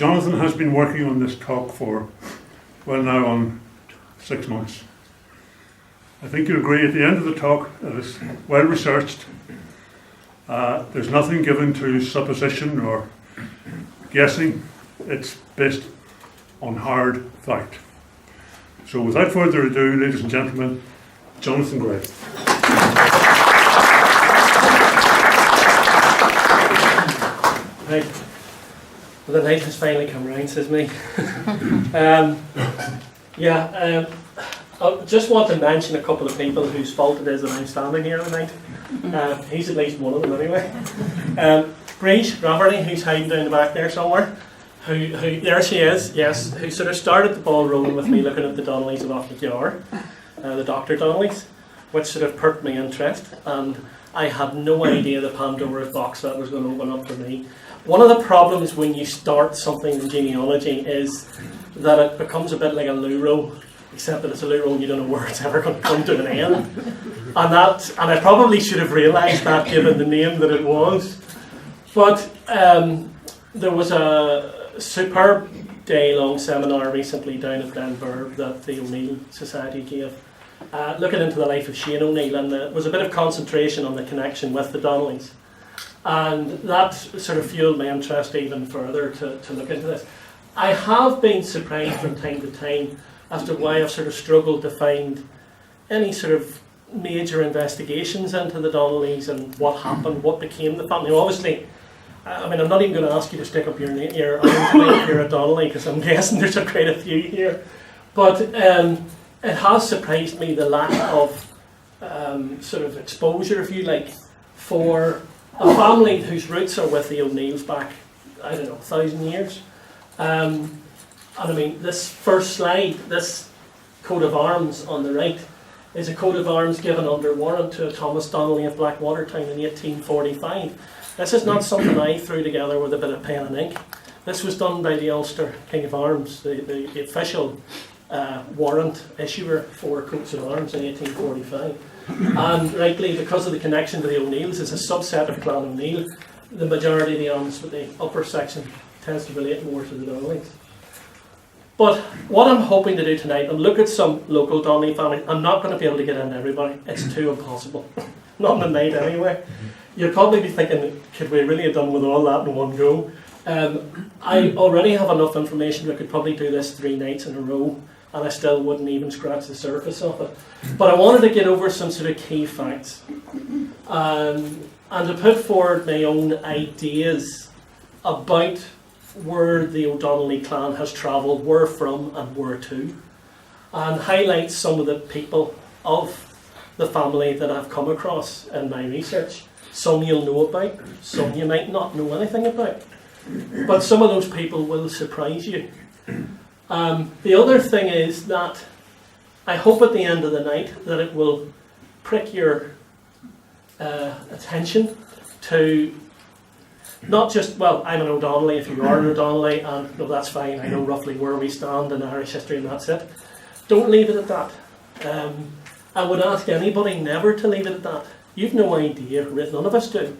Jonathan has been working on this talk for, well, now on 6 months. I think you'll agree at the end of the talk it is well researched. There's nothing given to supposition or guessing. It's based on hard fact. So without further ado, ladies and gentlemen, Jonathan Gray. Right. Well, the night has finally come round, says me. I just want to mention a couple of people whose fault it is that I'm standing here tonight. He's at least one of them anyway. Breach Rafferty, who's hiding down the back there somewhere, who there she is, yes, who sort of started the ball rolling with me looking at the Donnellys of Offleyar, the Dr. Donnellys, which sort of perked my interest, and I had no idea the Pandora's box that was going to open up for me. One of the problems when you start something in genealogy is that it becomes a bit like a loo roll, except that it's a loo roll and you don't know where it's ever going to come to an end. And I probably should have realised that given the name that it was. But there was a superb day-long seminar recently down at Denver that the O'Neill Society gave, looking into the life of Shane O'Neill, and there was a bit of concentration on the connection with the Donnellys. And that sort of fueled my interest even further to look into this. I have been surprised from time to time as to why I've sort of struggled to find any sort of major investigations into the Donnellys and what happened, what became the family. Obviously, I mean, I'm not even going to ask you to stick up your arm tonight if you're a Donnelly, because I'm guessing there's quite a few here. But it has surprised me the lack of sort of exposure, if you like, for a family whose roots are with the O'Neills back, I don't know, 1,000 years. And I mean, this first slide, this coat of arms on the right, is a coat of arms given under warrant to Thomas Donnelly of Blackwatertown in 1845. This is not something I threw together with a bit of pen and ink. This was done by the Ulster King of Arms, the official warrant issuer for coats of arms in 1845. And rightly, because of the connection to the O'Neills, it's a subset of Clan O'Neill. The majority of the arms with the upper section tends to relate more to the Donnellys. But what I'm hoping to do tonight, and look at some local Donnelly families. I'm not going to be able to get into everybody. It's too impossible. Not in a night anyway. You'll probably be thinking, could we really have done with all that in one go? I already have enough information that I could probably do this 3 nights in a row, and I still wouldn't even scratch the surface of it. But I wanted to get over some sort of key facts, and to put forward my own ideas about where the O'Donnelly clan has travelled, where from and where to, and highlight some of the people of the family that I've come across in my research. Some you'll know about, some you might not know anything about. But some of those people will surprise you. The other thing is that I hope at the end of the night that it will prick your attention to not just, well, I'm an O'Donnelly if you are an O'Donnelly, and no, that's fine, I know roughly where we stand in Irish history and that's it. Don't leave it at that. I would ask anybody never to leave it at that. You've no idea, none of us do,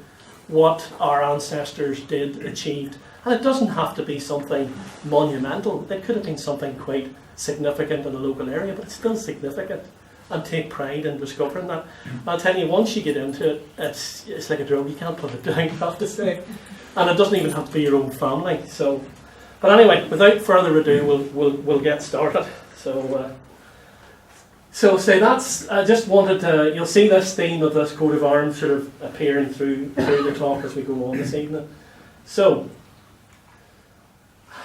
what our ancestors did, achieved. And it doesn't have to be something monumental. It could have been something quite significant in a local area, but it's still significant. And take pride in discovering that. I'll tell you, once you get into it, it's like a drug. You can't put it down, I have to say. And it doesn't even have to be your own family. So, but anyway, without further ado, we'll get started. So say that's, I just wanted to, you'll see this theme of this coat of arms sort of appearing through the talk as we go on this evening. So,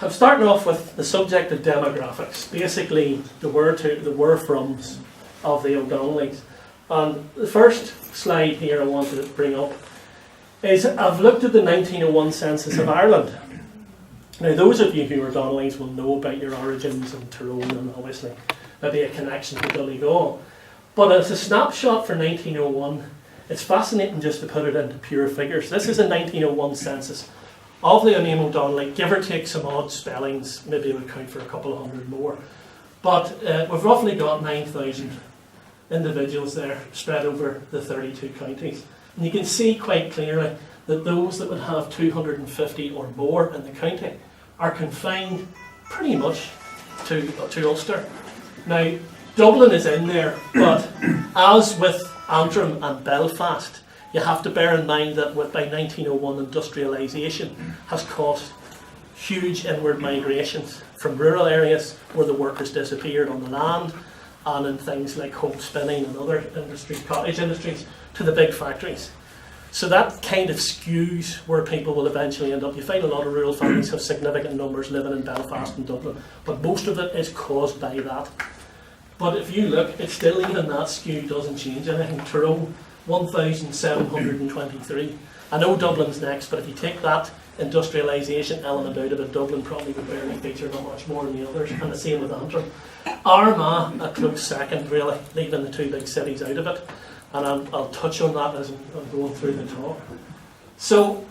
I'm starting off with the subject of demographics, basically the where-froms of the O'Donnellys. And the first slide here I wanted to bring up is I've looked at the 1901 census of Ireland. Now those of you who are Donnellys will know about your origins in Tyrone and obviously maybe a connection to Donegal. But as a snapshot for 1901, it's fascinating just to put it into pure figures. This is a 1901 census of the name O'Donnelly, give or take some odd spellings, maybe it would count for a couple of hundred more. But we've roughly got 9,000 individuals there spread over the 32 counties. And you can see quite clearly that those that would have 250 or more in the county are confined pretty much to Ulster. Now, Dublin is in there, but as with Antrim and Belfast, you have to bear in mind that by 1901 industrialisation has caused huge inward migrations from rural areas where the workers disappeared on the land and in things like home spinning and other industries, cottage industries, to the big factories. So that kind of skews where people will eventually end up. You find a lot of rural families have significant numbers living in Belfast and Dublin, but most of it is caused by that. But if you look, it's still even that skew doesn't change anything. Tyrone, 1,723. I know Dublin's next, but if you take that industrialisation element out of it, Dublin probably would barely feature not much more than the others, and the same with Antrim. Armagh, a close second really, leaving the two big cities out of it, and I'll touch on that as I'm going through the talk. So,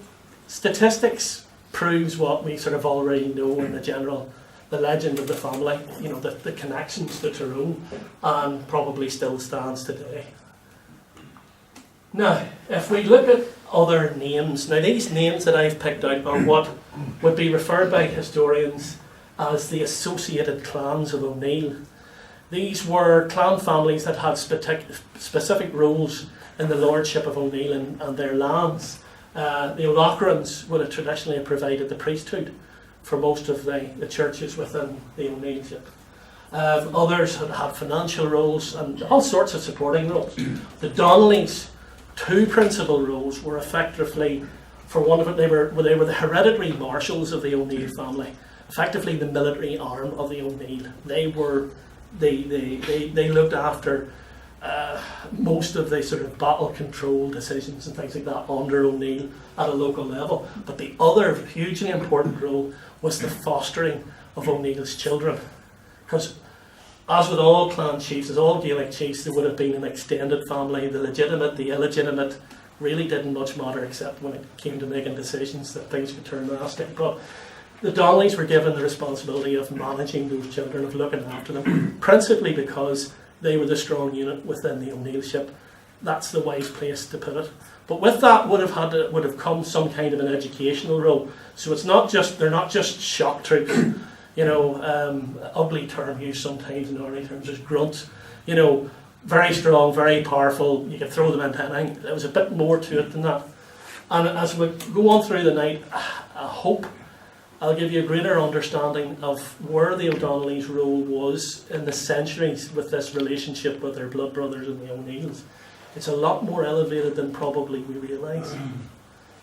statistics proves what we sort of already know in the general, the legend of the family, you know, the connections to Tyrone, and probably still stands today. Now, if we look at other names, now these names that I've picked out are what would be referred by historians as the associated clans of O'Neill. These were clan families that had specific roles in the lordship of O'Neill and their lands. The O'Loughorans would have traditionally provided the priesthood for most of the churches within the O'Neillship. Others had had financial roles and all sorts of supporting roles. The Donnellys, two principal roles were effectively, for one of it, they were the hereditary marshals of the O'Neill family, effectively the military arm of the O'Neill. They looked after most of the sort of battle control decisions and things like that under O'Neill at a local level. But the other hugely important role was the fostering of O'Neill's children, because as with all clan chiefs, as all Gaelic chiefs, there would have been an extended family. The legitimate, the illegitimate, really didn't much matter except when it came to making decisions that things could turn drastic. But the Donnellys were given the responsibility of managing those children, of looking after them, principally because they were the strong unit within the O'Neillship. That's the wise place to put it. But with that would have come some kind of an educational role. So it's not just, they're not just shock troops. You know, ugly term used sometimes in ordinary terms, just grunts. You know, very strong, very powerful. You could throw them into anything. There was a bit more to it than that. And as we go on through the night, I hope I'll give you a greater understanding of where the O'Donnellys' role was in the centuries with this relationship with their blood brothers and the O'Neills. It's a lot more elevated than probably we realise.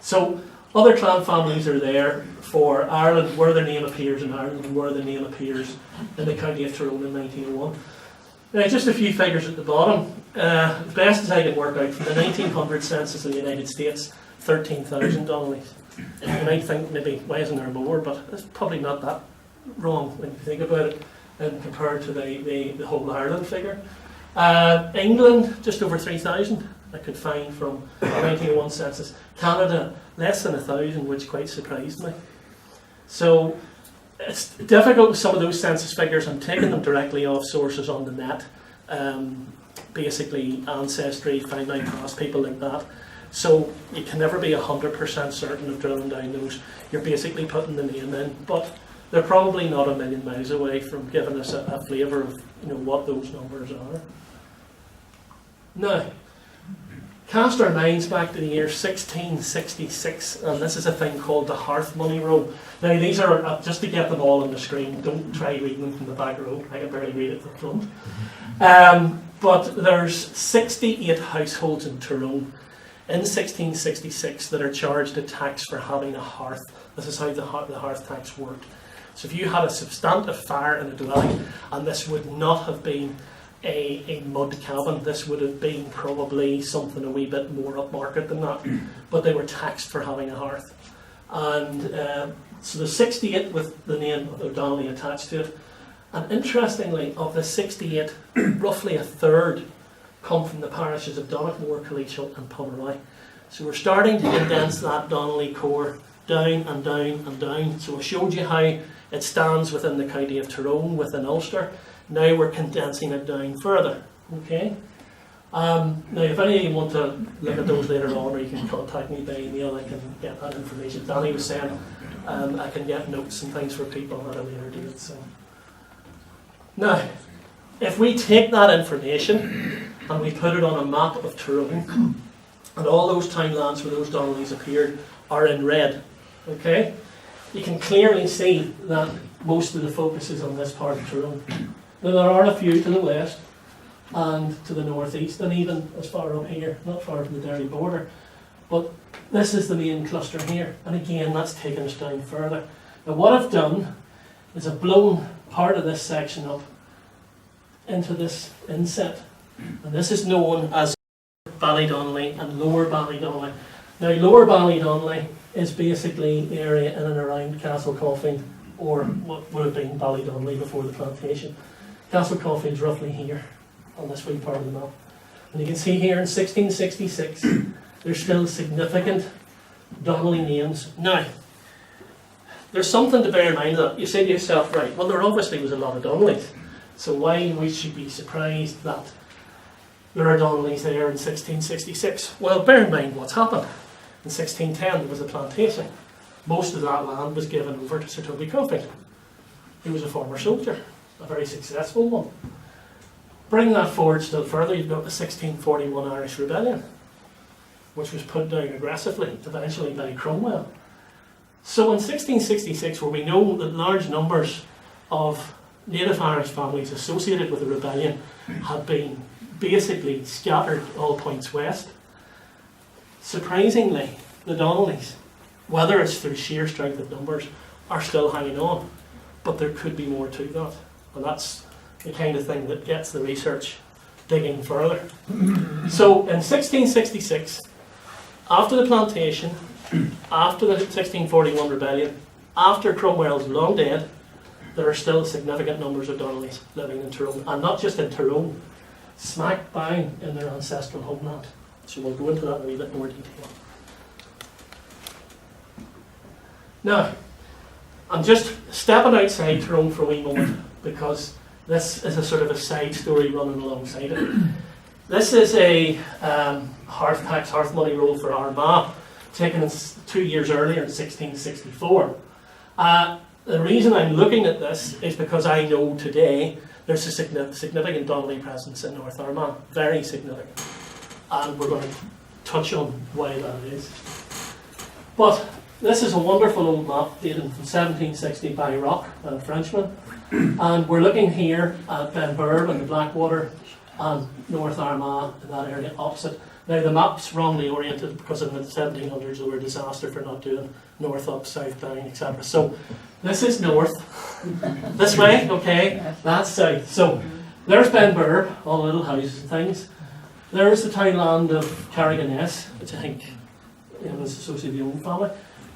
So, other clan families are there for Ireland, where their name appears in Ireland and where their name appears in the county of Tyrone in 1901. Now, just a few figures at the bottom. As best as I can work out, from the 1900 census in the United States, 13,000 Donnellys. You might think maybe, why isn't there more? But it's probably not that wrong when you think about it and compared to the whole Ireland figure. England, just over 3,000 I could find from the 1901 census. Canada, less than 1,000, which quite surprised me. So it's difficult with some of those census figures. I'm taking them directly off sources on the net, basically Ancestry, Find My Past, people like that. So you can never be 100% certain of drilling down those. You're basically putting the name in, but they're probably not a million miles away from giving us a flavour of, you know, what those numbers are. Now, cast our minds back to the year 1666, and this is a thing called the hearth money roll. Now, these are, just to get them all on the screen, don't try reading them from the back row, I can barely read it from the front. But there's 68 households in Tyrone in 1666 that are charged a tax for having a hearth. This is how the hearth tax worked. So if you had a substantive fire in a dwelling, and this would not have been a mud cabin, this would have been probably something a wee bit more upmarket than that, but they were taxed for having a hearth. And so the 68 with the name of O'Donnelly attached to it. And interestingly, of the 68, roughly a third come from the parishes of Donaghmore, Collegial and Pomeroy. So we're starting to condense that Donnelly core down and down and down. So I showed you how it stands within the county of Tyrone, within Ulster. Now we're condensing it down further. Okay. Now, if any of you want to look at those later on, or you can contact me by email, I can get that information. Danny was saying I can get notes and things for people at a later date. So now, if we take that information and we put it on a map of Tyrone, and all those townlands where those Donnellys appeared are in red, okay? You can clearly see that most of the focus is on this part of Tyrone. Now there are a few to the west and to the northeast, and even as far up here, not far from the Derry border. But this is the main cluster here, and again that's taken us down further. Now what I've done is I've blown part of this section up into this inset, and this is known as Ballydonnelly and Lower Ballydonnelly. Now Lower Ballydonnelly is basically the area in and around Castle Caulfield, or what would have been Ballydonnelly before the plantation. Castle Caulfield is roughly here on this wee part of the map. And you can see here in 1666 there's still significant Donnelly names. Now, there's something to bear in mind that you say to yourself, right, well there obviously was a lot of Donnellys, so why we should be surprised that there are Donnellys there in 1666? Well, bear in mind what's happened. In 1610 there was a plantation. Most of that land was given over to Sir Toby Caulfield. He was a former soldier, a very successful one. Bring that forward still further, you've got the 1641 Irish Rebellion, which was put down aggressively, eventually by Cromwell. So in 1666, where we know that large numbers of native Irish families associated with the rebellion had been basically scattered all points west, surprisingly, the Donnellys, whether it's through sheer strength of numbers, are still hanging on. But there could be more to that. And that's the kind of thing that gets the research digging further. So in 1666, after the plantation, after the 1641 rebellion, after Cromwell's long dead, there are still significant numbers of Donnellys living in Tyrone. And not just in Tyrone, smack bang in their ancestral homeland. So we'll go into that in a wee bit more detail. Now, I'm just stepping outside Tyrone for a wee moment because this is a sort of a side story running alongside it. This is a hearth money roll for Armagh, taken 2 years earlier in 1664. The reason I'm looking at this is because I know today there's a significant Donnelly presence in North Armagh, very significant. And we're going to touch on why that is. But this is a wonderful old map dated from 1760 by Rock, a Frenchman. And we're looking here at Benburb and the Blackwater and North Armagh in that area opposite. Now the map's wrongly oriented because in the 1700s they were a disaster for not doing north up, south down, etc. So this is north, this way, okay, that's south. So there's Benburb, all the little houses and things. There's the townland of Carriganess, which I think was associated with the old family.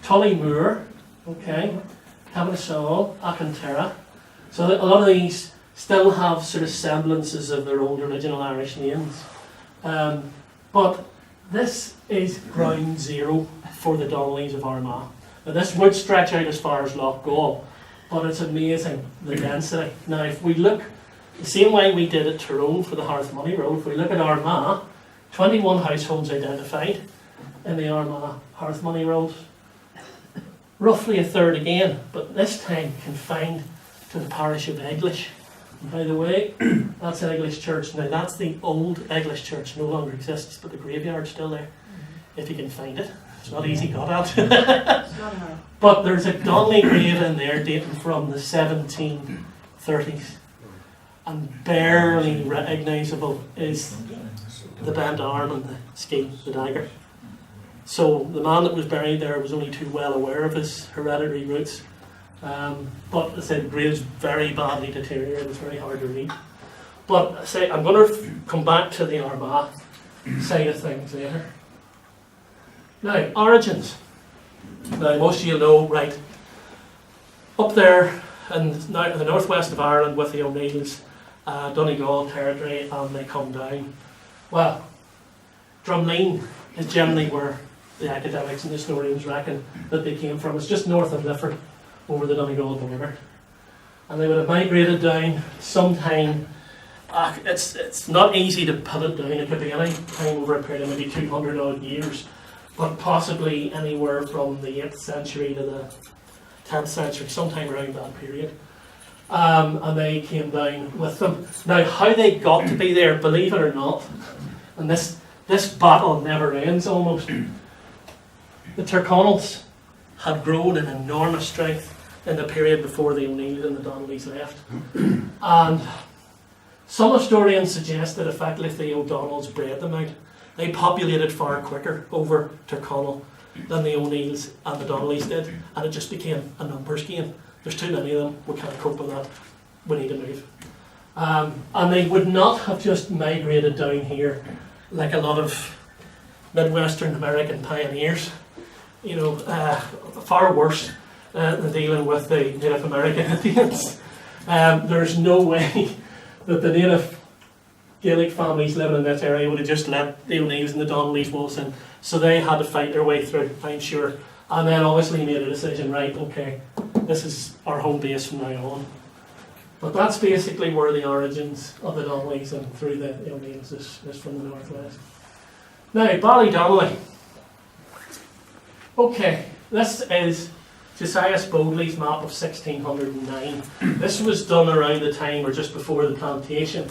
Tullymoor, okay, Cavanashaw, Acanterra. So a lot of these still have sort of semblances of their old original Irish names. But this is ground zero for the Donnellys of Armagh. Now this would stretch out as far as Loch Gall, but it's amazing, the density. Now if we look, the same way we did at Tyrone for the Hearth Money Roll, if we look at Armagh, 21 households identified in the Armagh Hearth Money Rolls. Roughly a third again, but this time confined to the parish of Eglish. And by the way, that's Eglish Church. Now that's the old Eglish Church, no longer exists, but the graveyard's still there, if you can find it. It's not easy got at. But there's a Donnelly grave in there dating from the 1730s. And barely recognisable is the bent arm and the skein, the dagger. So the man that was buried there was only too well aware of his hereditary roots. But I said the grave's very badly deteriorated, it's very hard to read. But I say I'm going to come back to the Armagh side of things later. Now, origins. Now most of you know, right, up there in now the northwest of Ireland with the O'Neills, Donegal territory, and they come down. Well, Drumleen is generally where the academics and historians reckon that they came from. It's just north of Lifford, over the Donegal border. And they would have migrated down sometime. It's not easy to put it down. It could be any time over a period of maybe 200 odd years, but possibly anywhere from the 8th century to the 10th century, sometime around that period. And they came down with them. Now, how they got to be there, believe it or not, and this battle never ends almost, the Tyrconnells had grown in enormous strength in the period before the O'Neills and the Donnellys left. And some historians suggest that effectively the O'Donnells bred them out. They populated far quicker over Tyrconnell than the O'Neills and the Donnellys did, and it just became a numbers game. There's too many of them, we can't cope with that, we need to move. And they would not have just migrated down here like a lot of Midwestern American pioneers, you know, far worse than dealing with the Native American Indians. There's no way that the native Gaelic families living in this area would have just let the O'Neills and the Donnellys waltz in. So they had to fight their way through, I'm sure. And then obviously made a decision, right, okay, this is our home base from now on. But that's basically where the origins of the Donnellys and through the O'Neills is from the northwest. Now, Ballydonnelly. Okay, this is Josiah Spodley's map of 1609. This was done around the time or just before the plantation.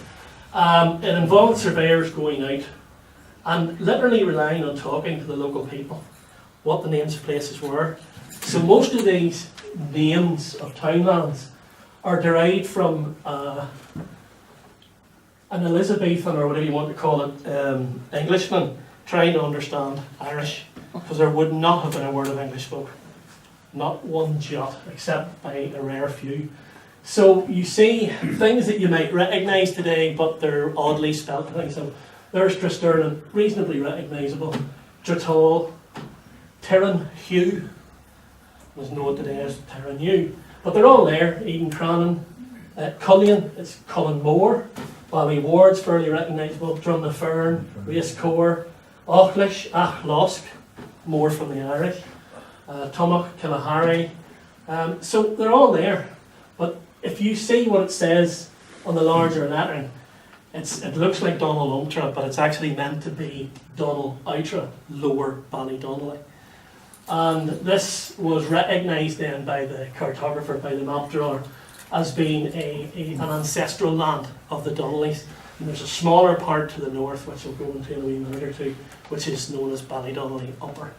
It involved surveyors going out and literally relying on talking to the local people, what the names of places were. So most of these names of townlands are derived from an Elizabethan, or whatever you want to call it, Englishman trying to understand Irish, because there would not have been a word of English spoken. Not one jot, except by a rare few. So you see things that you might recognise today, but they're oddly spelt. So there's Tristurnan, reasonably recognisable. Tratall, Tyrone, Hugh, was known today as Tyrone Hugh. But they're all there. Eden Crannan, Cullion, it's Cullen Moor. Ballyward's fairly recognisable. Drumnafern, Racecore, Auchlish, Achlosk, more from the Irish. Tummock, Killahari. So they're all there. But if you see what it says on the larger lettering, it looks like Donald Ultra, but it's actually meant to be Donald Outra, Lower Ballydonnelly. And this was recognised then by the cartographer, by the map drawer, as being an ancestral land of the Donnellys. And there's a smaller part to the north, which we'll go into in a wee minute or two, which is known as Ballydonnelly Upper.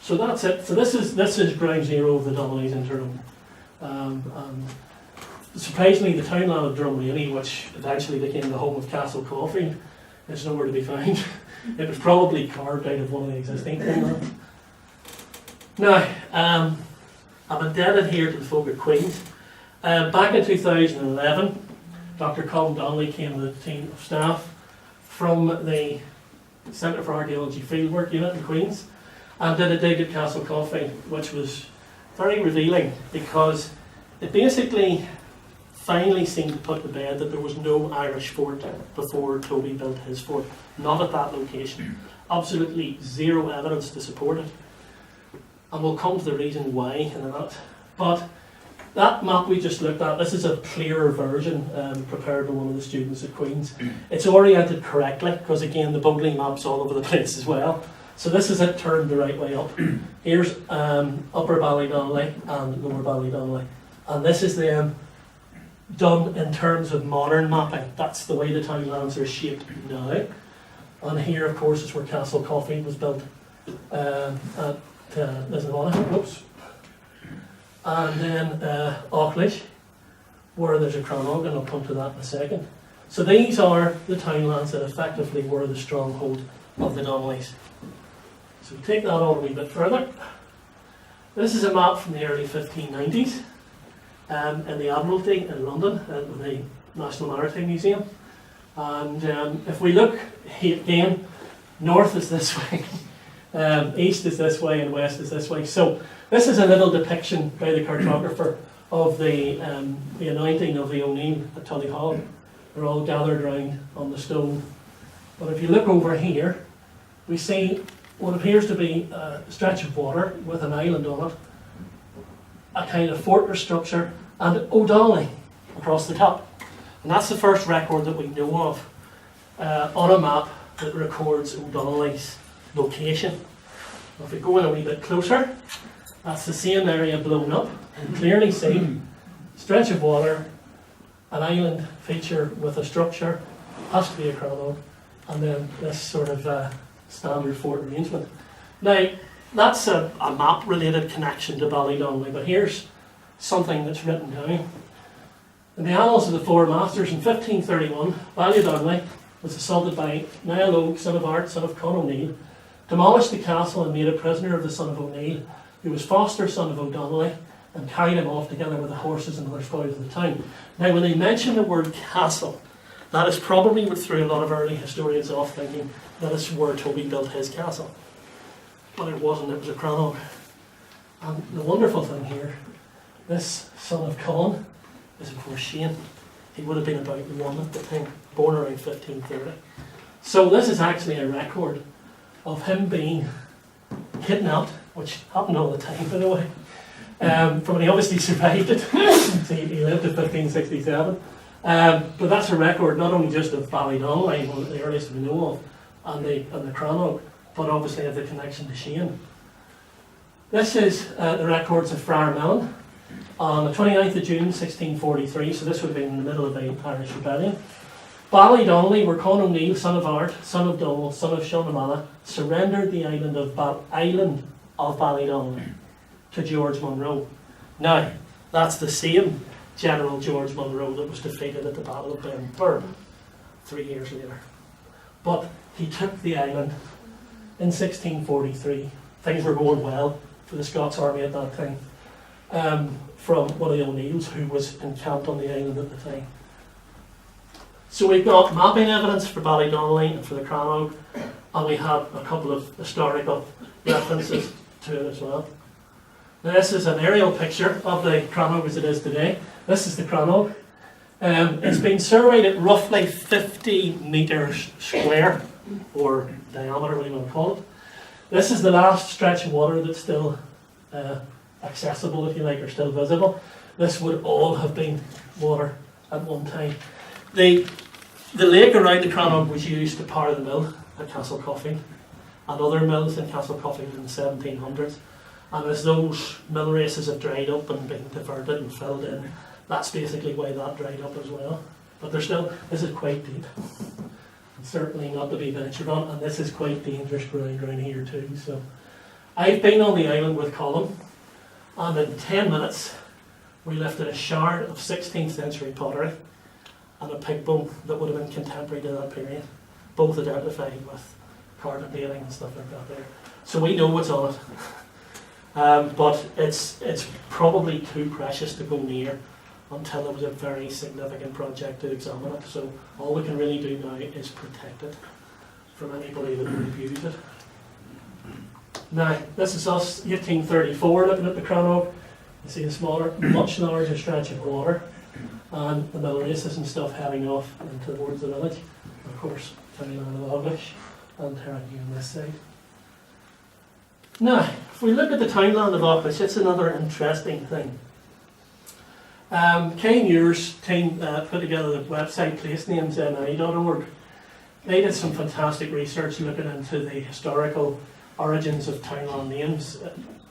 So that's it. So this is ground zero of the Donnellys in Tyrone. And surprisingly, the townland of Drumlaney, which eventually became the home of Castle Caulfield, is nowhere to be found. It was probably carved out of one of the existing townlands. Now, I'm indebted here to the folk at Queen's. Back in 2011, Dr. Colin Donnelly came with a team of staff from the Centre for Archaeology Fieldwork Unit in Queen's and did a dig at Castle Caulfield, which was very revealing because it basically finally seemed to put to bed that there was no Irish fort before Toby built his fort. Not at that location. Absolutely zero evidence to support it. And we'll come to the reason why in a minute. But that map we just looked at, this is a clearer version prepared by one of the students at Queen's. It's oriented correctly, because again the Bodley map's all over the place as well. So this is it turned the right way up. Here's Upper Ballydonnelly and Lower Ballydonnelly. And this is them done in terms of modern mapping. That's the way the townlands are shaped now. And here, of course, is where Castle Caulfield was built at Lisnawanahan. Whoops. And then Auchlish, where there's a Crannog, and I'll come to that in a second. So these are the townlands that effectively were the stronghold of the Donnellys. So take that on a wee bit further. This is a map from the early 1590s in the Admiralty in London at the National Maritime Museum. And if we look again, north is this way, east is this way, and west is this way. So this is a little depiction by the cartographer of the anointing of the O'Neill at Tully Hall. They're all gathered round on the stone. But if you look over here, we see what appears to be a stretch of water with an island on it, a kind of fortress structure, and O'Donnelly across the top. And that's the first record that we know of on a map that records O'Donnelly's location. If we go in a wee bit closer, That's the same area blown up, and clearly seen. Stretch of water, an island feature with a structure, has to be a cranog, and then this sort of standard fort arrangement. Now, that's a map-related connection to Ballydonnelly, but here's something that's written down. In the Annals of the Four Masters in 1531, Ballydonnelly was assaulted by Niall Oge, son of Art, son of Con O'Neill, demolished the castle and made a prisoner of the son of O'Neill, who was Foster, son of O'Donnelly, and carried him off together with the horses and other spoils of the town. Now, when they mention the word castle, that is probably what threw a lot of early historians off, thinking that is where Toby built his castle. But it wasn't, it was a cranog. And the wonderful thing here, this son of Con is of course Shane. He would have been about 1 at the time, born around 1530. So this is actually a record of him being kidnapped, which happened all the time, by the way. But he obviously survived it. So he lived to 1567. But that's a record not only just of Ballydonnelly, one of the earliest we know of, and the cranog, but obviously of the connection to Shane. This is the records of Friar Mellon on the 29th of June 1643, so this would have been in the middle of the Irish Rebellion. Ballydonnelly, where Con O'Neill, son of Art, son of Dole, son of Shonamala, surrendered the island of Ballydonnelly to George Monro. Now, that's the same General George Monro that was defeated at the Battle of Benburb 3 years later. But he took the island in 1643. Things were going well for the Scots army at that time, from one of the O'Neills who was encamped on the island at the time. So we've got mapping evidence for Ballydonnelly and for the cranog, and we have a couple of historical references to it as well. Now this is an aerial picture of the cranog as it is today. This is the cranog. It's been surveyed at roughly 50 metres square, or diameter, whatever you want to call it. This is the last stretch of water that's still accessible, if you like, or still visible. This would all have been water at one time. The lake around the cranog was used to power the mill at Castle Coffey and other mills in Castle Coffey in the 1700s. And as those mill races have dried up and been diverted and filled in, that's basically why that dried up as well. But there's still, this is quite deep. It's certainly not to be ventured on, and this is quite dangerous ground around here too. So I've been on the island with Colin, and in 10 minutes we lifted a shard of 16th century pottery and a pig bone that would have been contemporary to that period, both identified with carpet baiting and stuff like that there. So we know what's on it. But it's probably too precious to go near until there was a very significant project to examine it. So all we can really do now is protect it from anybody that would abuse it. Now, this is us, 1834, looking at the cranog. You see a smaller, much larger stretch of water, and the mill races and stuff heading off into towards the village. Of course, Tyrone of Oglish and Tyrone on this side. Now, if we look at the townland of Oglish, it's another interesting thing. Kay Muir's team put together the website placenames.ni.org. They did some fantastic research looking into the historical origins of townland names,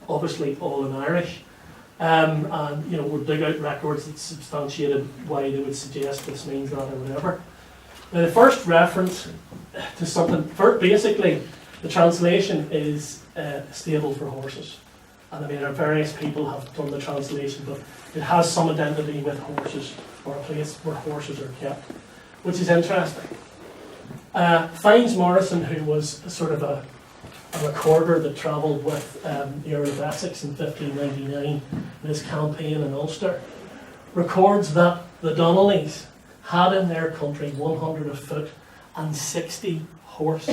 obviously all in Irish. And you know, we'll dig out records that substantiated why they would suggest this means that or whatever. Now, the first reference to something, basically, the translation is a stable for horses. And I mean, various people have done the translation, but it has some identity with horses, or a place where horses are kept, which is interesting. Fynes Morrison, who was sort of a recorder that travelled with the Earl of Essex in 1599 in his campaign in Ulster, records that the Donnellys had in their country 100 of foot and 60 horse.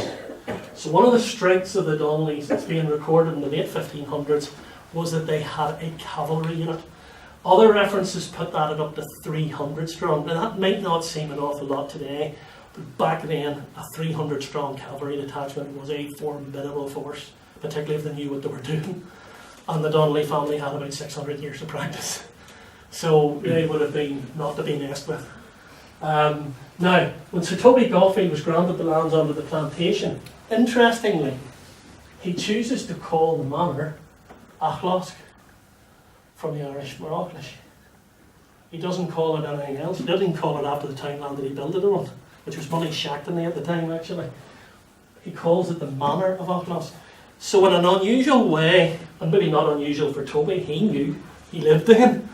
So one of the strengths of the Donnellys that's being recorded in the late 1500s was that they had a cavalry unit. Other references put that at up to 300 strong. Now that might not seem an awful lot today, but back then a 300 strong cavalry detachment was a formidable force, particularly if they knew what they were doing. And the Donnelly family had about 600 years of practice. So they would have been not to be messed with. Now, when Sir Toby Gawfey was granted the lands under the plantation, interestingly, he chooses to call the manor Achlosk, from the Irish Morocco. He doesn't call it anything else. He didn't call it after the townland that he built it on, which was Money Shachtany at the time actually. He calls it the Manor of Auckland. So in an unusual way, and maybe not unusual for Toby, he knew, he lived in,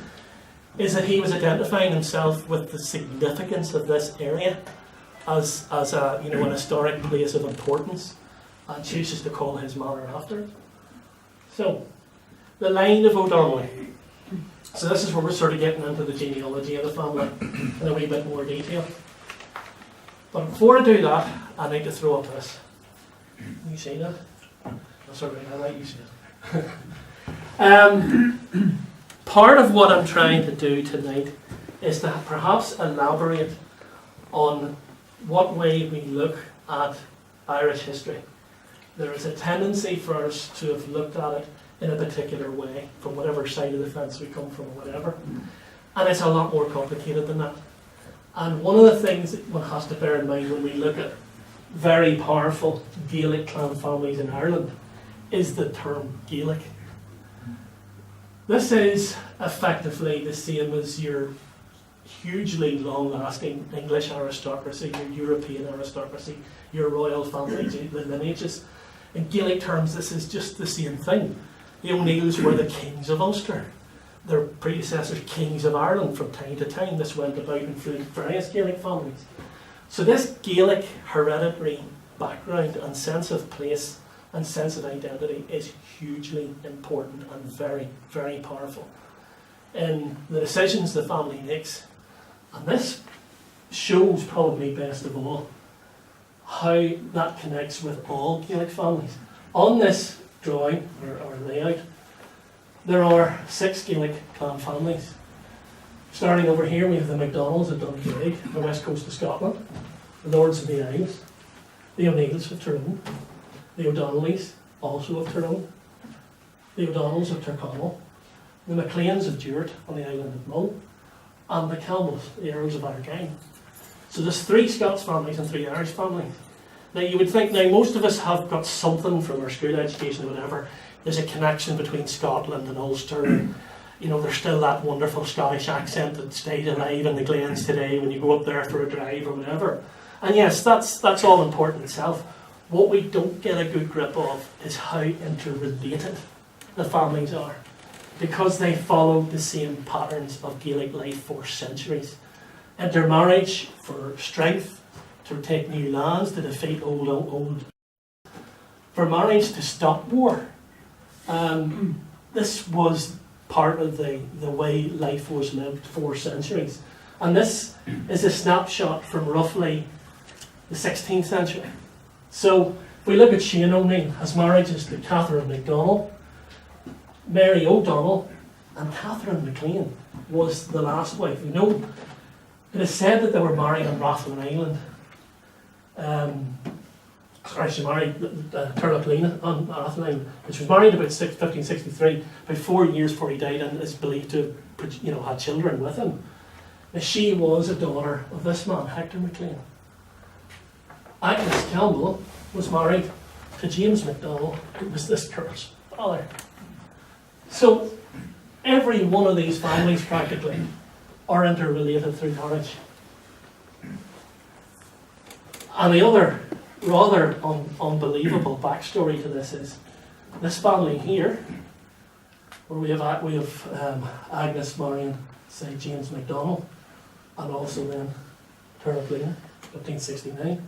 is that he was identifying himself with the significance of this area as a, an historic place of importance, and chooses to call his manor after it. So, the line of O'Donnelly. So this is where we're sort of getting into the genealogy of the family in a wee bit more detail. But before I do that, I need to throw up this. You see that? That's alright, I like you see it. Part of what I'm trying to do tonight is to perhaps elaborate on what way we look at Irish history. There is a tendency for us to have looked at it in a particular way, from whatever side of the fence we come from or whatever. And it's a lot more complicated than that. And one of the things that one has to bear in mind when we look at very powerful Gaelic clan families in Ireland is the term Gaelic. This is effectively the same as your hugely long-lasting English aristocracy, your European aristocracy, your royal families, the lineages. In Gaelic terms, this is just the same thing. The O'Neills were the kings of Ulster. Their predecessors, kings of Ireland from time to time. This went about and through various Gaelic families. So this Gaelic hereditary background and sense of place and sense of identity is hugely important and very, very powerful in the decisions the family makes. And this shows probably best of all how that connects with all Gaelic families. On this drawing, or layout, there are 6 Gaelic clan families. Starting over here, we have the MacDonalds of Donegal, the west coast of Scotland, the Lords of the Isles, the O'Neills of Tyrone, the O'Donnellys, also of Tyrone, the O'Donnells of Tyrconnell, the MacLeans of Duart on the island of Mull, and the Campbells, the Earls of Argyll. So there's 3 Scots families and 3 Irish families. Now you would think, now most of us have got something from our school education or whatever. There's a connection between Scotland and Ulster, and there's still that wonderful Scottish accent that stays alive in the glens today when you go up there for a drive or whatever. And yes, that's all important itself. What we don't get a good grip of is how interrelated the families are, because they follow the same patterns of Gaelic life for centuries. Intermarriage for strength, to take new lands, to defeat old. For marriage to stop war. This was part of the way life was lived for centuries. And this is a snapshot from roughly the 16th century. So if we look at Shane O'Neill, his marriages to Catherine MacDonald, Mary O'Donnell, and Catherine MacLean was the last wife. It is said that they were married on Rathlin Island. She married Turloughlina on Rathlin Island, and she was married about 1563, about 4 years before he died, and is believed to have had children with him. Now, she was a daughter of this man, Hector MacLean. Agnes Campbell was married to James MacDonald, who was this girl's father. So every one of these families practically are interrelated through marriage. And the other rather unbelievable backstory to this is this family here, where we have Agnes marrying, say, James MacDonald, and also then Turloughlina, 1569.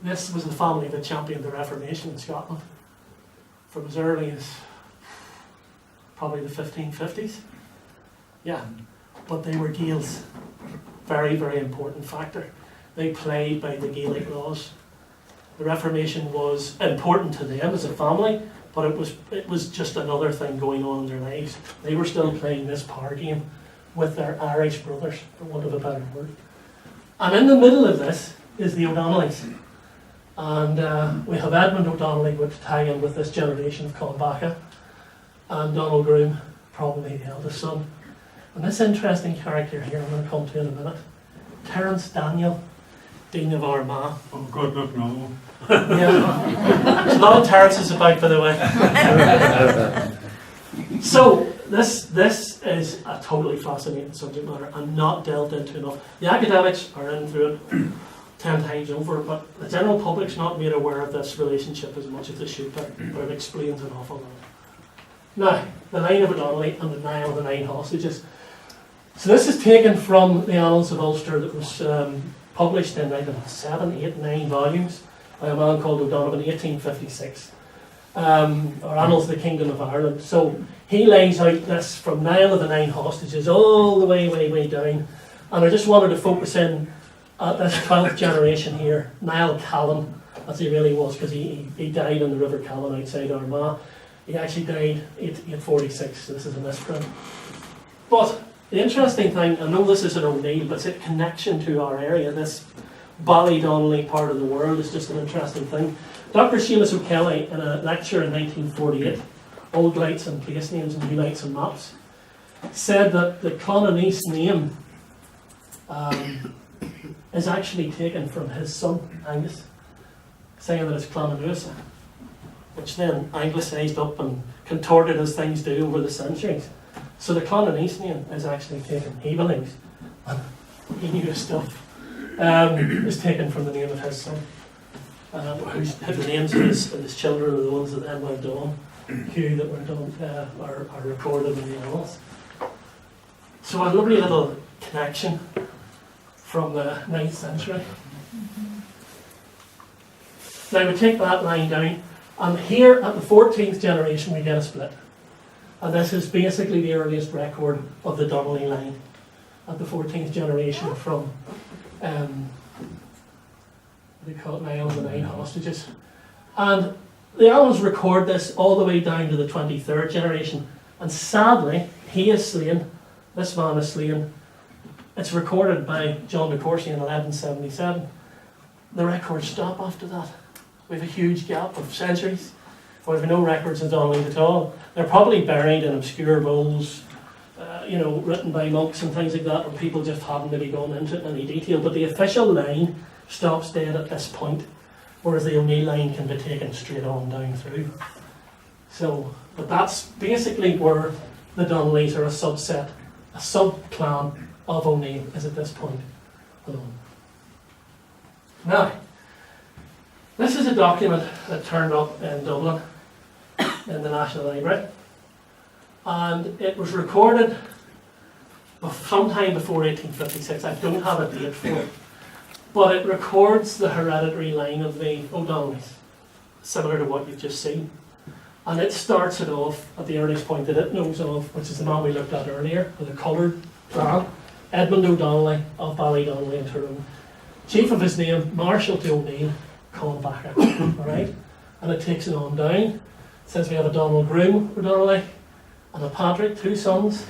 This was the family that championed the Reformation in Scotland from as early as probably the 1550s. Yeah, but they were Gaels. Very, very important factor. They played by the Gaelic laws. The Reformation was important to them as a family, but it was just another thing going on in their lives. They were still playing this power game with their Irish brothers, for want of a better word. And in the middle of this is the O'Donnellys. And we have Edmund O'Donnelly, which tie in with this generation of Colmbacca, and Donald Groom, probably the eldest son. And this interesting character here, I'm going to come to in a minute, Terence Daniel, Dean of Armagh. Oh, good luck now. Yeah. There's a lot of Terences about, by the way. So, this is a totally fascinating subject matter and not delved into enough. The academics are in through it 10 times over, but the general public's not made aware of this relationship as much as they should be, but it explains an awful lot. Now, the line of O'Donnelly and the Nile of the Nine Hostages. So this is taken from the Annals of Ulster that was published in, I don't know, 7, 8, 9 volumes by a man called O'Donovan in 1856. Or Annals of the Kingdom of Ireland. So he lays out this from Nile of the Nine Hostages all the way, way down. And I just wanted to focus in at this 12th generation here, Niall Callan, as he really was, because he died in the River Callan outside Armagh. He actually died 846, so this is a misprint. But the interesting thing, I know this is an O'Neill, but it's a connection to our area. This Ballydonnelly part of the world is just an interesting thing. Dr. Seamus O'Kelly, in a lecture in 1948, Old Lights and Place Names and New Lights and Maps, said that the Clonanese name is actually taken from his son, Angus, saying that it's Clonanusa, which then anglicised up and contorted as things do over the centuries. So the Clonanese name is actually taken, he believes, and he knew his stuff, is taken from the name of his son. The names of his children are the ones that then went on, that went on, are recorded in the annals. So a lovely little connection from the 9th century. Now we take that line down, and here at the 14th generation we get a split. And this is basically the earliest record of the Donnelly line at the 14th generation from they call it Nile of the Nine Hostages. And the annals record this all the way down to the 23rd generation. And sadly, he is slain, this man is slain. It's recorded by John de Courcy in 1177. The records stop after that. We have a huge gap of centuries. We have no records of Donnelly at all. They're probably buried in obscure bowls, written by monks and things like that, where people just haven't maybe gone into it in any detail. But the official line stops dead at this point, whereas the O'Neill line can be taken straight on down through. So, but that's basically where the Donnellys are a subset, a sub-clan of O'Neill is at this point alone. Now, this is a document that turned up in Dublin in the National Library, and it was recorded sometime before 1856. I don't have a date for it, but it records the hereditary line of the O'Donnellys, similar to what you've just seen. And it starts it off at the earliest point that it knows of, which is the man we looked at earlier, with a coloured plan, Edmund O'Donnelly of Ballydonnelly in Tyrone. Chief of his name, Marshal to O'Neill, Colbacher. Alright? And it takes it on down. It says we have a Donald Groom O'Donnelly and a Patrick, 2 sons.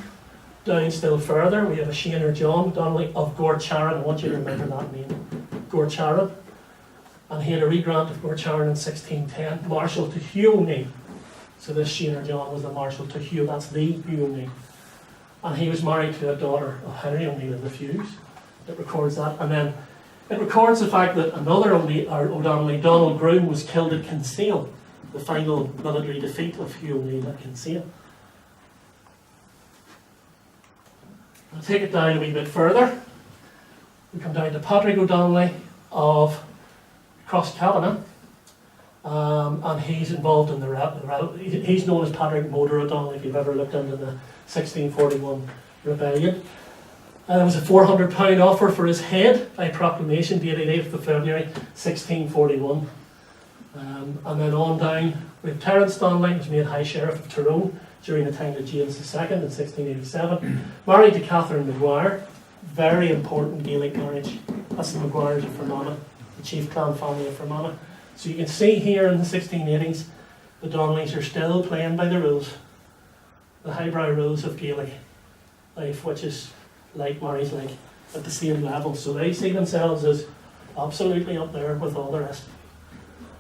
Down still further, we have a Shane or John Donnelly of Gorcharan. I want you to remember that name, Gorcharan. And he had a regrant of Gorcharan in 1610, Marshal to Hugh O'Neill. So this Shane or John was the Marshal to Hugh, that's the Hugh O'Neill. And he was married to a daughter of Henry O'Neill of the Fews. It records that. And then it records the fact that another O'Donnelly, Donald Groom, was killed at Kinsale, the final military defeat of Hugh O'Neill at Kinsale. I'll take it down a wee bit further. We come down to Patrick O'Donnelly of Crosscavanagh, and he's involved in he's known as Patrick Motor O'Donnelly if you've ever looked into the 1641 rebellion. There was a £400 offer for his head by proclamation dated 8th of February 1641. And then on down with Terence Donnelly, who was made High Sheriff of Tyrone during the time of James II in 1687. Married to Catherine Maguire, very important Gaelic marriage. That's the Maguires of Fermanagh, the chief clan family of Fermanagh. So you can see here in the 1680s, the Donnellys are still playing by the rules, the highbrow rules of Gaelic life, which is like Mary's like at the same level. So they see themselves as absolutely up there with all the rest.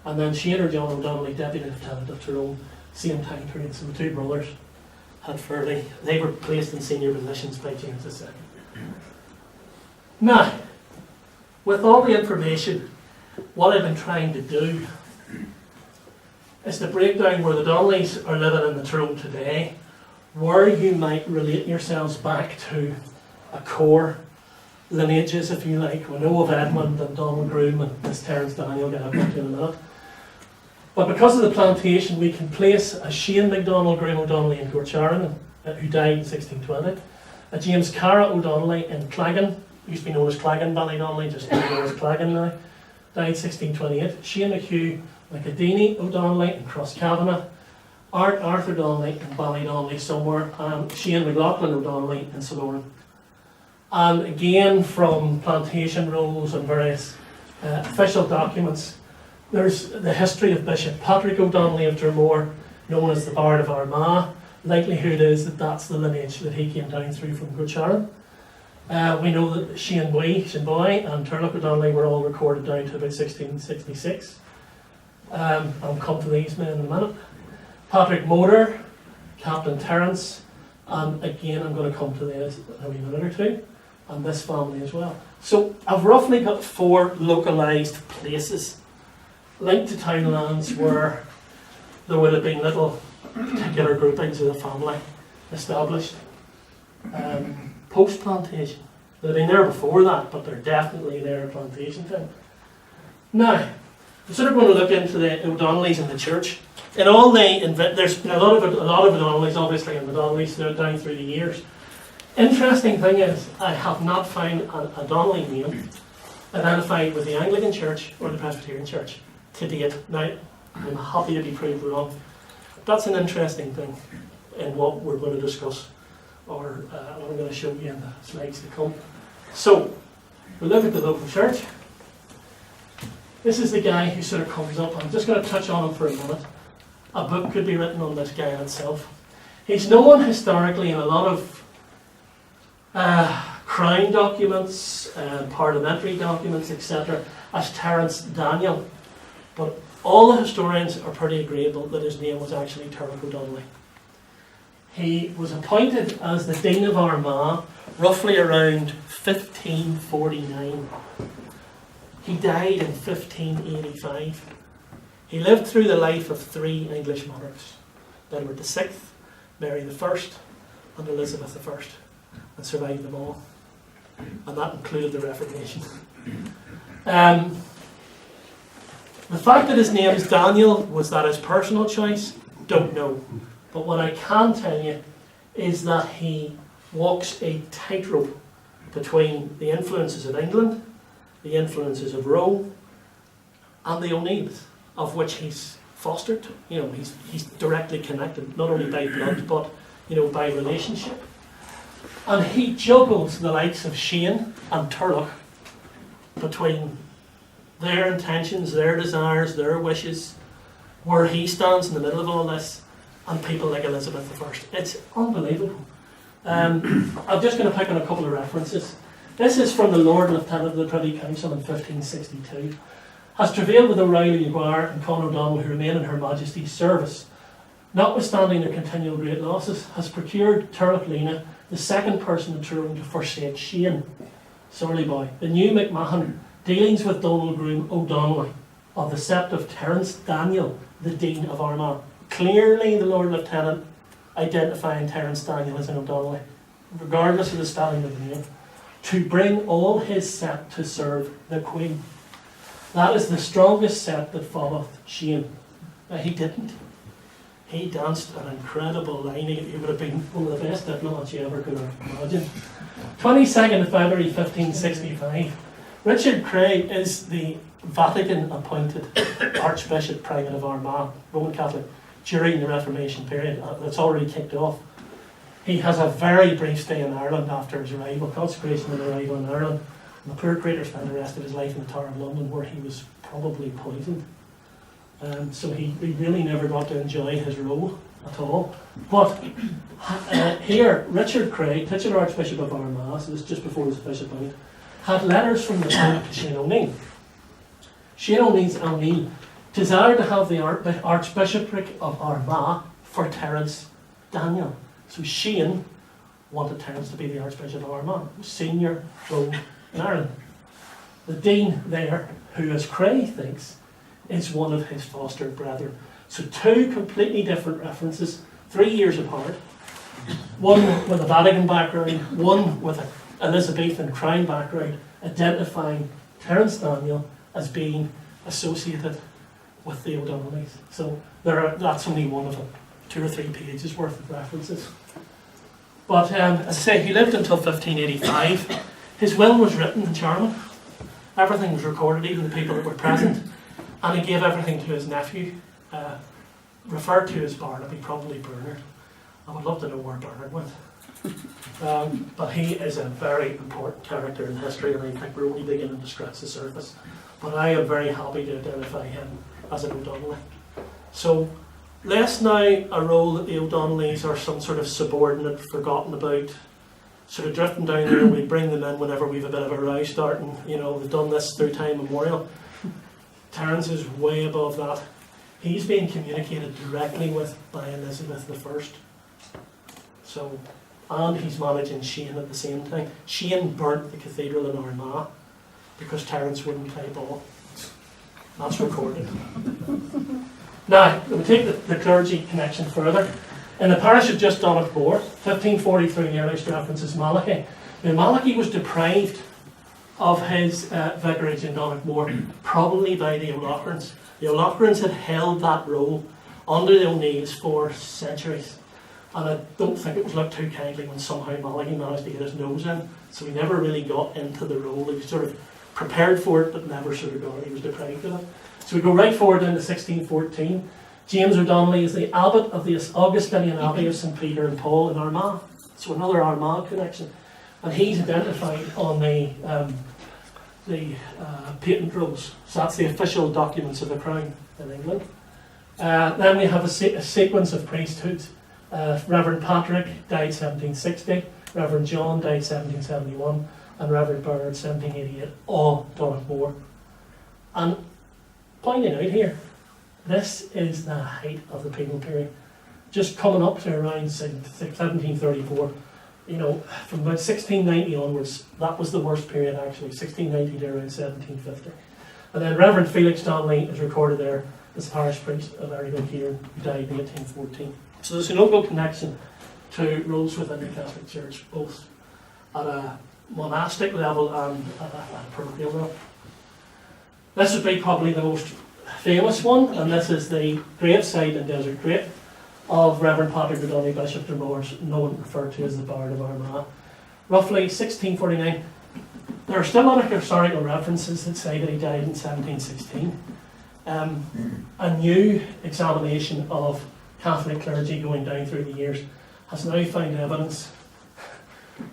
And then Shane or John O'Donnelly, Deputy Lieutenant of Tyrone, same time period. So the 2 brothers had they were placed in senior positions by James II. Now, with all the information, what I've been trying to do is to break down where the Donnellys are living in the Tyrone today, where you might relate yourselves back to a core lineages, if you like. We know of Edmund and Donald Groom and this Terence Daniel guy I'll get to in a minute. But because of the plantation, we can place a Shane MacDonald Groom O'Donnelly in Gorcharan, who died in 1620, a James Cara O'Donnelly in Claggan, used to be known as Claggan Ballydonnelly, just known as Claggan now, died 1628, Shane McHugh McAdini O'Donnelly in Crosscavanagh, Arthur Donnelly in Ballydonnelly somewhere, and Shane McLaughlin O'Donnelly in Saloran. And again, from plantation rolls and various official documents, there's the history of Bishop Patrick O'Donnelly of Dromore, known as the Bard of Armagh. Likelihood is that that's the lineage that he came down through from Gorcharan. We know that Shane Boy and Turlough O'Donnelly were all recorded down to about 1666. I'll come to these men in a minute. Patrick Motor, Captain Terence, and again I'm going to come to this in a wee minute or two, and this family as well. So I've roughly got 4 localised places linked to townlands where there would have been little particular groupings of the family established. Post-plantation. They've been there before that, but they're definitely there at plantation time. Now, we're sort of going to look into the O'Donnellys in the church. In all there's been a lot of O'Donnellys, obviously, in the O'Donnellys down through the years. Interesting thing is, I have not found a Donnelly name identified with the Anglican Church or the Presbyterian Church to date. Now, I'm happy to be proved wrong. That's an interesting thing in what we're going to discuss, or what I'm going to show you in the slides to come. So, we look at the local church. This is the guy who sort of comes up. I'm just going to touch on him for a minute. A book could be written on this guy in itself. He's known historically in a lot of crown documents, parliamentary documents, etc., as Terence Daniel. But all the historians are pretty agreeable that his name was actually Turlough O'Donnelly. He was appointed as the Dean of Armagh roughly around 1549. He died in 1585. He lived through the life of 3 English monarchs, Edward VI, Mary I, and Elizabeth I, and survived them all. And that included the Reformation. The fact that his name is Daniel, was that his personal choice? Don't know. But what I can tell you is that he walks a tightrope between the influences of England, the influences of Rome, and the O'Neills, of which he's fostered. You know, he's directly connected, not only by blood, but by relationship. And he juggles the likes of Shane and Turlough between their intentions, their desires, their wishes, where he stands in the middle of all this, and people like Elizabeth I. It's unbelievable. I'm just going to pick on a couple of references. This is from the Lord Lieutenant of the Privy Council in 1562. Has travailed with O'Reilly Maguire and Con O'Donnell, who remain in Her Majesty's service. Notwithstanding their continual great losses, has procured Turlough Lena, the second person in Tyrone to forsake Shane, sorely boy, the new McMahon, dealings with Donald Groom O'Donnelly, of the sept of Terence Daniel, the Dean of Armagh. Clearly the Lord Lieutenant identifying Terence Daniel as an O'Donnelly, regardless of the spelling of the name, to bring all his sept to serve the Queen. That is the strongest sept that followeth Shane. Now he didn't. He danced an incredible line. He would have been one of the best diplomats you ever could have imagined. 22nd of February 1565. Richard Cray is the Vatican-appointed Archbishop Primate of Armagh, Roman Catholic, during the Reformation period. It's already kicked off. He has a very brief stay in Ireland after his arrival, consecration and arrival in Ireland. And the poor creator spent the rest of his life in the Tower of London, where he was probably poisoned. So he really never got to enjoy his role at all. But here, Richard Cray, titular Archbishop of Armagh, so this is just before he was bishop out, had letters from the Pope to Shane O'Neill. Shane O'Neill desired to have the Archbishopric of Armagh for Terence Daniel. So Shane wanted Terence to be the Archbishop of Armagh, senior throne in Ireland. The Dean there, who as Cray thinks, is one of his foster brethren. So 2 completely different references, 3 years apart. one with a Vatican background, one with an Elizabethan crown background, identifying Terence Daniel as being associated with the O'Donnellys. So that's only one of them, 2 or 3 pages worth of references. But as I say, he lived until 1585. His will was written in German. Everything was recorded, even the people that were present. And he gave everything to his nephew, referred to as Barnaby, probably Bernard. I would love to know where Bernard went. But he is a very important character in history, and I think we're only beginning to scratch the surface. But I am very happy to identify him as an O'Donnelly. So, less now a role that the O'Donnellys are some sort of subordinate, forgotten about, sort of drifting down there, and we bring them in whenever we've a bit of a row starting. You know, we've done this through time immemorial. Terence is way above that. He's being communicated directly with by Elizabeth I. So, and he's managing Shane at the same time. Shane burnt the cathedral in Armagh because Terence wouldn't play ball. That's recorded. Now, we take the clergy connection further. In the parish of just Donaghmore, 1543, the earliest references Malachy. Now, Malachy was deprived of his vicarage in Donaghmore, probably by the O'Loughorans. The O'Loughorans had held that role under the O'Neills for centuries. And I don't think it was looked too kindly when somehow Malachy managed to get his nose in. So he never really got into the role. He was sort of prepared for it, but never sort of got it. He was deprived of it. So we go right forward into 1614. James O'Donnelly is the abbot of the Augustinian Abbey of St. Peter and Paul in Armagh. So another Armagh connection. And he's identified on the patent rolls. So that's the official documents of the Crown in England. Then we have a sequence of priesthoods. Reverend Patrick died 1760, Reverend John died 1771, and Reverend Bernard 1788, all Donaghmore. And pointing out here, this is the height of the penal period. Just coming up to around 1734, you know, from about 1690 onwards, that was the worst period actually, 1690 to around 1750. And then Reverend Felix Donnelly is recorded there as parish priest of Errigal Kieran, who died in 1814. So there's a local connection to roles within the Catholic Church, both at a monastic level and at a parochial level. This would be probably the most famous one, and this is the gravesite in Desert Great of Reverend Patrick O'Donnelly, Bishop de Moors, known referred to as the Bard of Armagh. Roughly 1649. There are still other historical references that say that he died in 1716. A new examination of Catholic clergy going down through the years has now found evidence,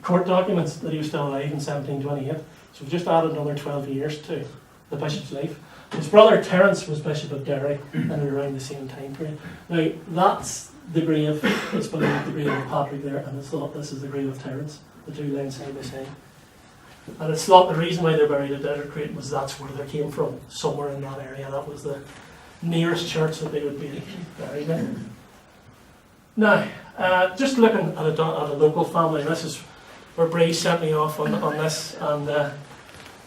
court documents, that he was still alive in 1728. So we've just added another 12 years to the bishop's life. His brother Terence was Bishop of Derry in and around the same time period. Now that's the grave, it's believed the grave of Patrick there, and it's thought this is the grave of Terence, the two lines side by side. And it's thought the reason why they're buried at Desert Great was that's where they came from, somewhere in that area. That was the nearest church that they would be buried in. Now, just looking at a local family, and this is where Bree sent me off on this, and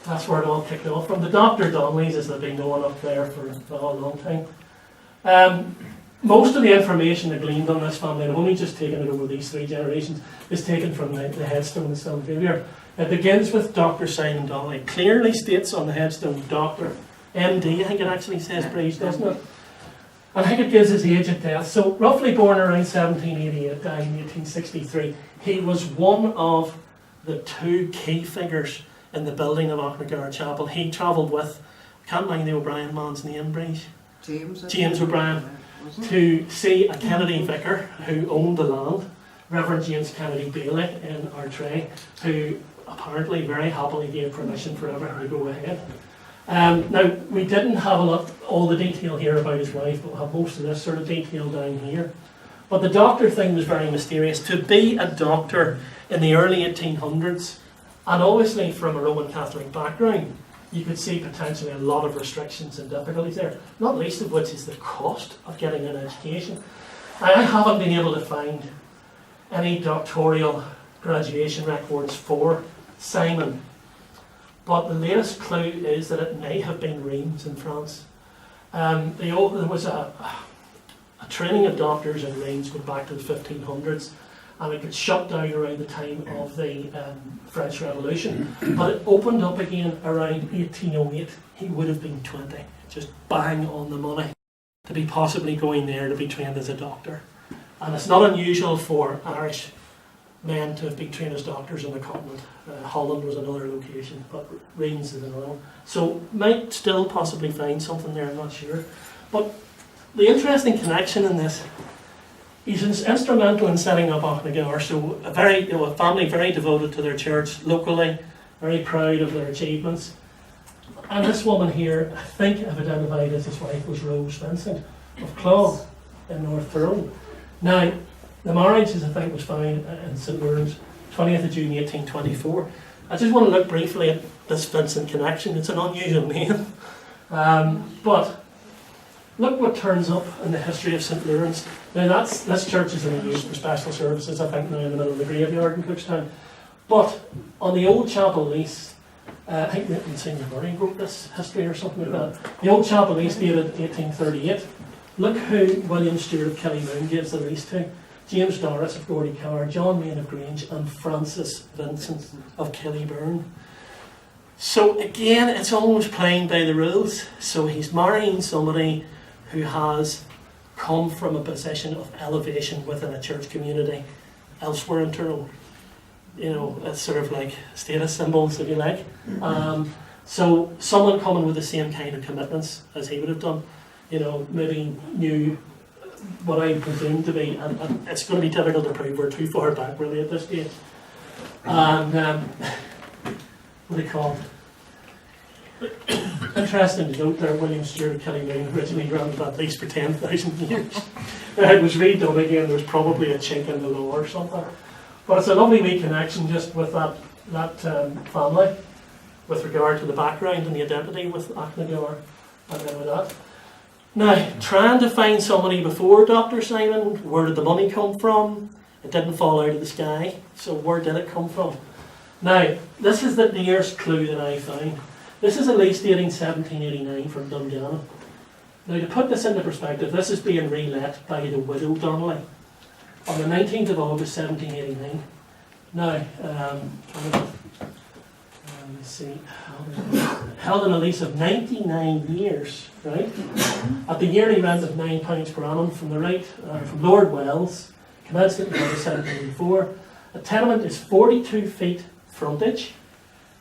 that's where it all kicked off from. The Dr. Donnellys, as they've been known up there for a long time. Most of the information I gleaned on this family, and I've only just taken it over these 3 generations, is taken from the headstone that's still graveyard. It begins with Dr. Simon Donnelly. Clearly states on the headstone, Dr. MD, I think it actually says Breeze, doesn't it? And I think it gives his age at death. So roughly born around 1788, died in 1863. He was one of the 2 key figures in the building of Auchnagar Chapel. He travelled with, I can't mind the O'Brien man's name, Breeze. James O'Brien, to see a Kennedy vicar who owned the land, Reverend James Kennedy Bailey in Artray, who apparently very happily gave permission for everything to go ahead. Now, we didn't have all the detail here about his wife, but we have most of this sort of detail down here. But the doctor thing was very mysterious. To be a doctor in the early 1800s, and obviously from a Roman Catholic background, you could see potentially a lot of restrictions and difficulties there, not least of which is the cost of getting an education. I haven't been able to find any doctoral graduation records for Simon, but the latest clue is that it may have been Reims in France. There was a training of doctors in Reims going back to the 1500s, and it got shut down around the time of the French Revolution. But it opened up again around 1808. He would have been 20, just bang on the money, to be possibly going there to be trained as a doctor. And it's not unusual for Irish men to have been trained as doctors on the continent. Holland was another location, but Reims is another one. So might still possibly find something there, I'm not sure. But the interesting connection in this, he's instrumental in setting up Auchnagar, so a family very devoted to their church locally, very proud of their achievements. And this woman here, I think I've identified as his wife, was Rose Vincent of Clough in North Tyrone. Now, the marriage, as I think, was found in St. Lawrence, 20th of June 1824. I just want to look briefly at this Vincent connection. It's an unusual name. But look what turns up in the history of St. Lawrence. Now, this church is in use for special services, I think, now in the middle of the graveyard in Cookstown. But on the old chapel lease, I think Newton Senior Murray wrote this history or something like that. The old chapel lease dated 1838. Look who William Stewart of Killymoon gives the lease to. James Norris of Gordy Carr, John Main of Grange, and Francis Vincent of Killyburn. So again, it's almost playing by the rules. So he's marrying somebody who has come from a position of elevation within a church community elsewhere in Tyrone. You know, it's sort of like status symbols, if you like. So someone coming with the same kind of commitments as he would have done, you know, maybe knew what I presume to be, and it's going to be difficult to prove, we're too far back really at this stage. And what do you call it? Interesting to note there, William Stewart of Killymoon originally ran at least for 10,000 years. It was redone again, there was probably a chink in the law or something. But it's a lovely wee connection just with that family, with regard to the background and the identity with Auchnagar and then with that. Now, trying to find somebody before Dr. Simon, where did the money come from? It didn't fall out of the sky, so where did it come from? Now, this is the nearest clue that I found. This is a lease dating 1789 from Dungannon. Now, to put this into perspective, this is being relet by the widow Donnelly on the 19th of August 1789. Now, let's see, held in a lease of 99 years, right? At the yearly rent of £9 per annum from the right, from Lord Wells, commenced in 1784. The tenement is 42 feet frontage,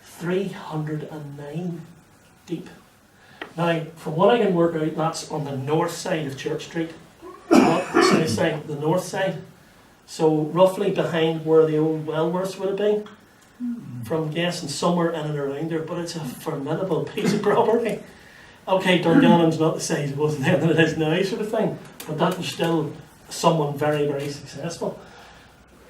309 deep. Now, from what I can work out, that's on the north side of Church Street, not the south side, the north side. So roughly behind where the old Wellworths would have been, from guessing somewhere in and around there, but it's a formidable piece of property. Okay, Dungannon's not the size it was then than it is now, sort of thing, but that was still someone very, very successful.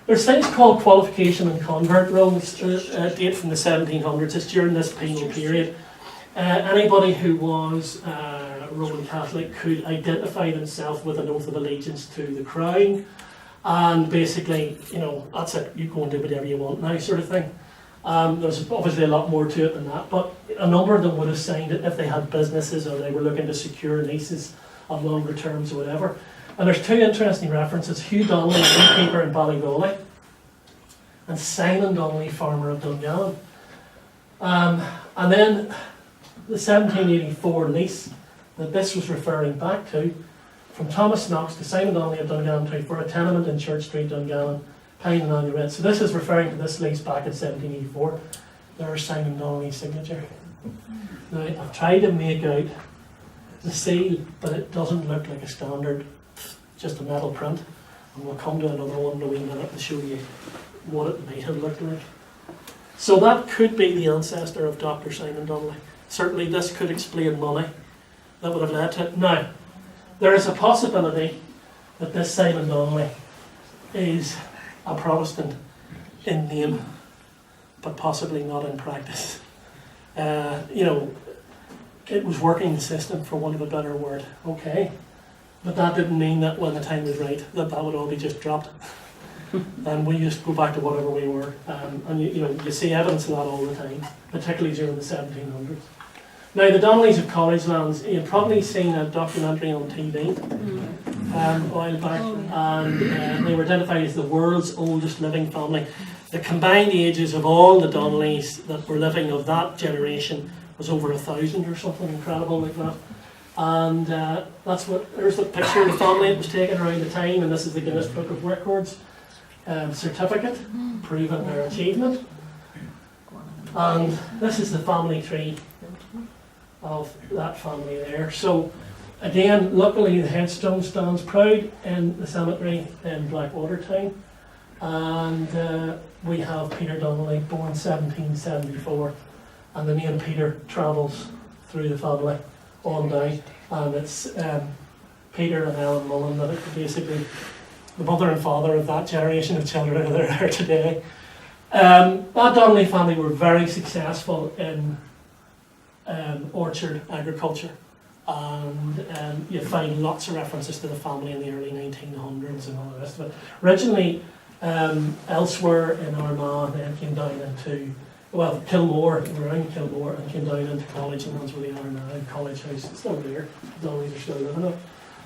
There's things called qualification and convert rolls, date from the 1700s. It's during this penal period. Anybody who was Roman Catholic could identify themselves with an oath of allegiance to the crown, and basically, you know, that's it, you go and do whatever you want now, sort of thing. There's obviously a lot more to it than that, but a number of them would have signed it if they had businesses or they were looking to secure leases of longer terms or whatever. And there's two interesting references: Hugh Donnelly, innkeeper in Ballygawley, and Simon Donnelly, farmer of Dungannon. And then the 1784 lease that this was referring back to, from Thomas Knox to Simon Donnelly of Dungannon 2 for a tenement in Church Street, Dungannon, paying an annual rent. So this is referring to this lease back in 1784. There's Simon Donnelly's signature. Now, I've tried to make out the seal, but it doesn't look like a standard, just a metal print. And we'll come to another one in a wee minute to show you what it might have looked like. So that could be the ancestor of Dr. Simon Donnelly. Certainly this could explain money that would have led to it. Now, there is a possibility that this Simon Donnelly is a Protestant in name, but possibly not in practice. You know, it was working the system, for want of a better word, okay. But that didn't mean that when the time was right, that would all be just dropped. And we just go back to whatever we were. And you know, you see evidence of that all the time, particularly during the 1700s. Now, the Donnellys of College Lands, you've probably seen a documentary on TV a while back, and they were identified as the world's oldest living family. The combined ages of all the Donnellys that were living of that generation was over 1,000 or something incredible like that. And there's the picture of the family that was taken around the time, and this is the Guinness Book of Records certificate proving their achievement. And this is the family tree of that family there. So again, luckily the headstone stands proud in the cemetery in Blackwater Town. And we have Peter Donnelly, born 1774, and the name Peter travels through the family on down, and it's Peter and Ellen Mullen that are basically the mother and father of that generation of children that are there today. That Donnelly family were very successful in orchard agriculture, and you find lots of references to the family in the early 1900s and all the rest of it. Originally, elsewhere in Armagh, then came down into, well, Kilmore, around Kilmore, and came down into College, and that's where they are now. College House is still there, the Donnellys are still living it.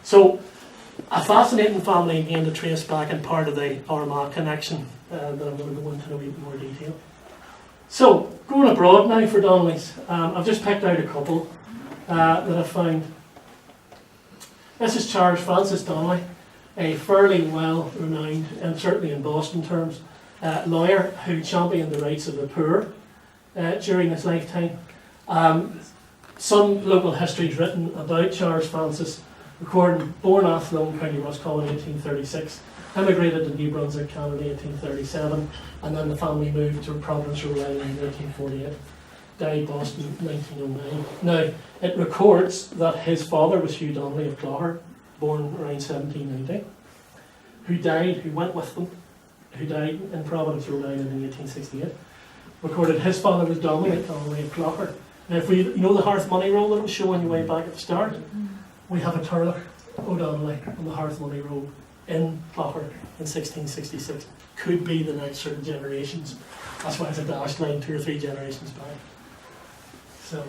So, a fascinating family again to trace back, and part of the Armagh connection that I'm going to go into in a wee bit more detail. So, going abroad now for Donnellys, I've just picked out a couple that I've found. This is Charles Francis Donnelly, a fairly well-renowned, and certainly in Boston terms, lawyer who championed the rights of the poor during his lifetime. Some local history is written about Charles Francis, recording born Athlone, County Roscommon in 1836, emigrated to New Brunswick, Canada in 1837, and then the family moved to Providence, Rhode Island in 1848. Died Boston in 1909. Now, it records that his father was Hugh Donnelly of Clogher, born around 1790, who went with them, who died in Providence, Rhode Island in 1868. Recorded his father was Dominic Donnelly of Clogher. Now, if you know the hearth money roll that was showing you way back at the start, we have a Turlough O'Donnelly on the hearth money roll in Clogher in 1666. Could be the next certain generations. That's why it's a dashed line 2 or 3 generations back. So,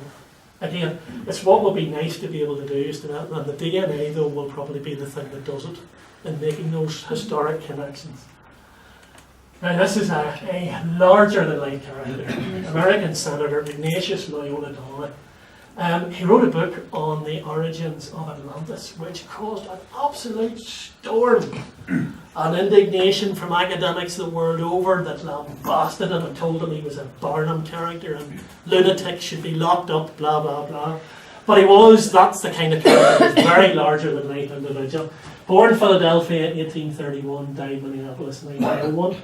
again, it's what would be nice to be able to do is to that, and the DNA though will probably be the thing that does it in making those historic connections. Now this is a larger than life character, American Senator Ignatius Loyola Donnelly. He wrote a book on the origins of Atlantis, which caused an absolute storm and indignation from academics the world over that lambasted him and told him he was a Barnum character and lunatics should be locked up, blah blah blah. But that's the kind of character, he was very larger than life individual. Born in Philadelphia in 1831, died Minneapolis in 1901.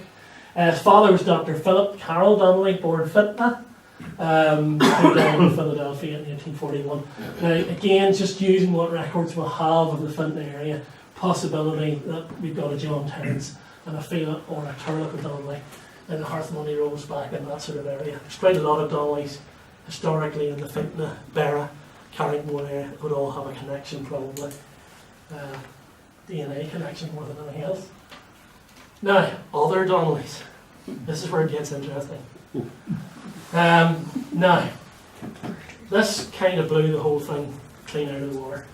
His father was Dr. Philip Carroll Donnelly, born Fitna, who died in Philadelphia in 1841. Now, again, just using what records we have of the Fintna area, possibility that we've got a John Terence and a Fela or a Turlough Donnelly in the hearth money rolls back in that sort of area. There's quite a lot of Donnellys historically in the Fintna, Berra, Carrington area would all have a connection probably. DNA connection more than anything else. Now, other Donnellys. This is where it gets interesting. Now, this kind of blew the whole thing clean out of the water.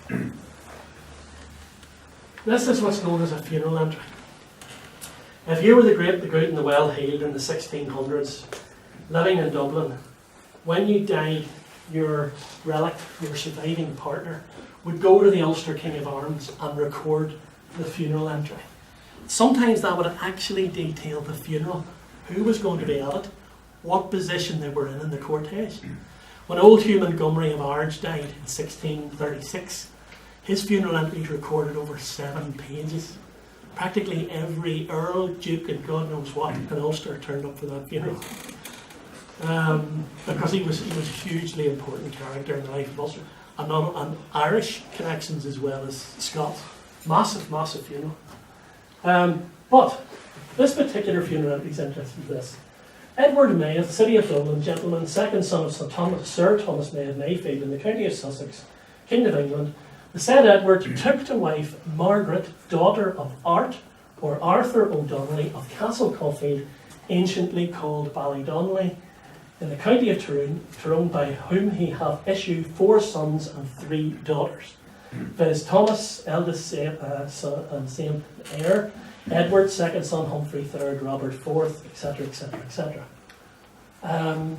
This is what's known as a funeral entry. If you were the great, the good and the well-heeled in the 1600s, living in Dublin, when you died, your relic, your surviving partner, would go to the Ulster King of Arms and record the funeral entry. Sometimes that would actually detail the funeral, who was going to be at it, what position they were in the cortege. When old Hugh Montgomery of Ards died in 1636, his funeral entries recorded over 7 pages. Practically every Earl, Duke and God knows what in Ulster turned up for that funeral. Because he was a hugely important character in the life of Ulster. And Irish connections as well as Scots. Massive, massive funeral. But this particular funeral entry is interesting in this. Edward May of the city of Dublin, gentleman, second son of Sir Thomas May of Mayfield in the county of Sussex, King of England, the said Edward took to wife Margaret, daughter of Art, or Arthur O'Donnelly of Castle Caulfield, anciently called Ballydonnelly, in the county of Tyrone, by whom he hath issued 4 sons and 3 daughters. Viz. Thomas, eldest son and same heir, Edward, second son, Humphrey, third, Robert, fourth, etc., etc., etc. And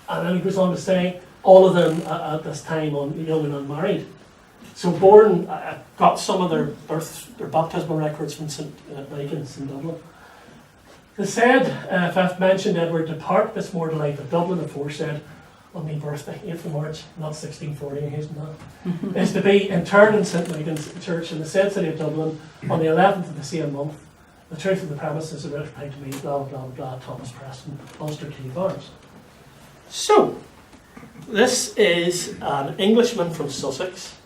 then he goes on to say, all of them at this time young and unmarried. So born, got some of their baptismal records from St. Michael's in Dublin. The said, if I've mentioned Edward depart this mortal life of Dublin aforesaid, on my birthday, 8th of March, not 1640, he's not, is to be interred in St. Michael's Church in the said city of Dublin on the 11th of the same month. The truth of the premises is replied to me, blah, blah, blah, Thomas Preston, Ulster Key Farms. So, this is an Englishman from Sussex,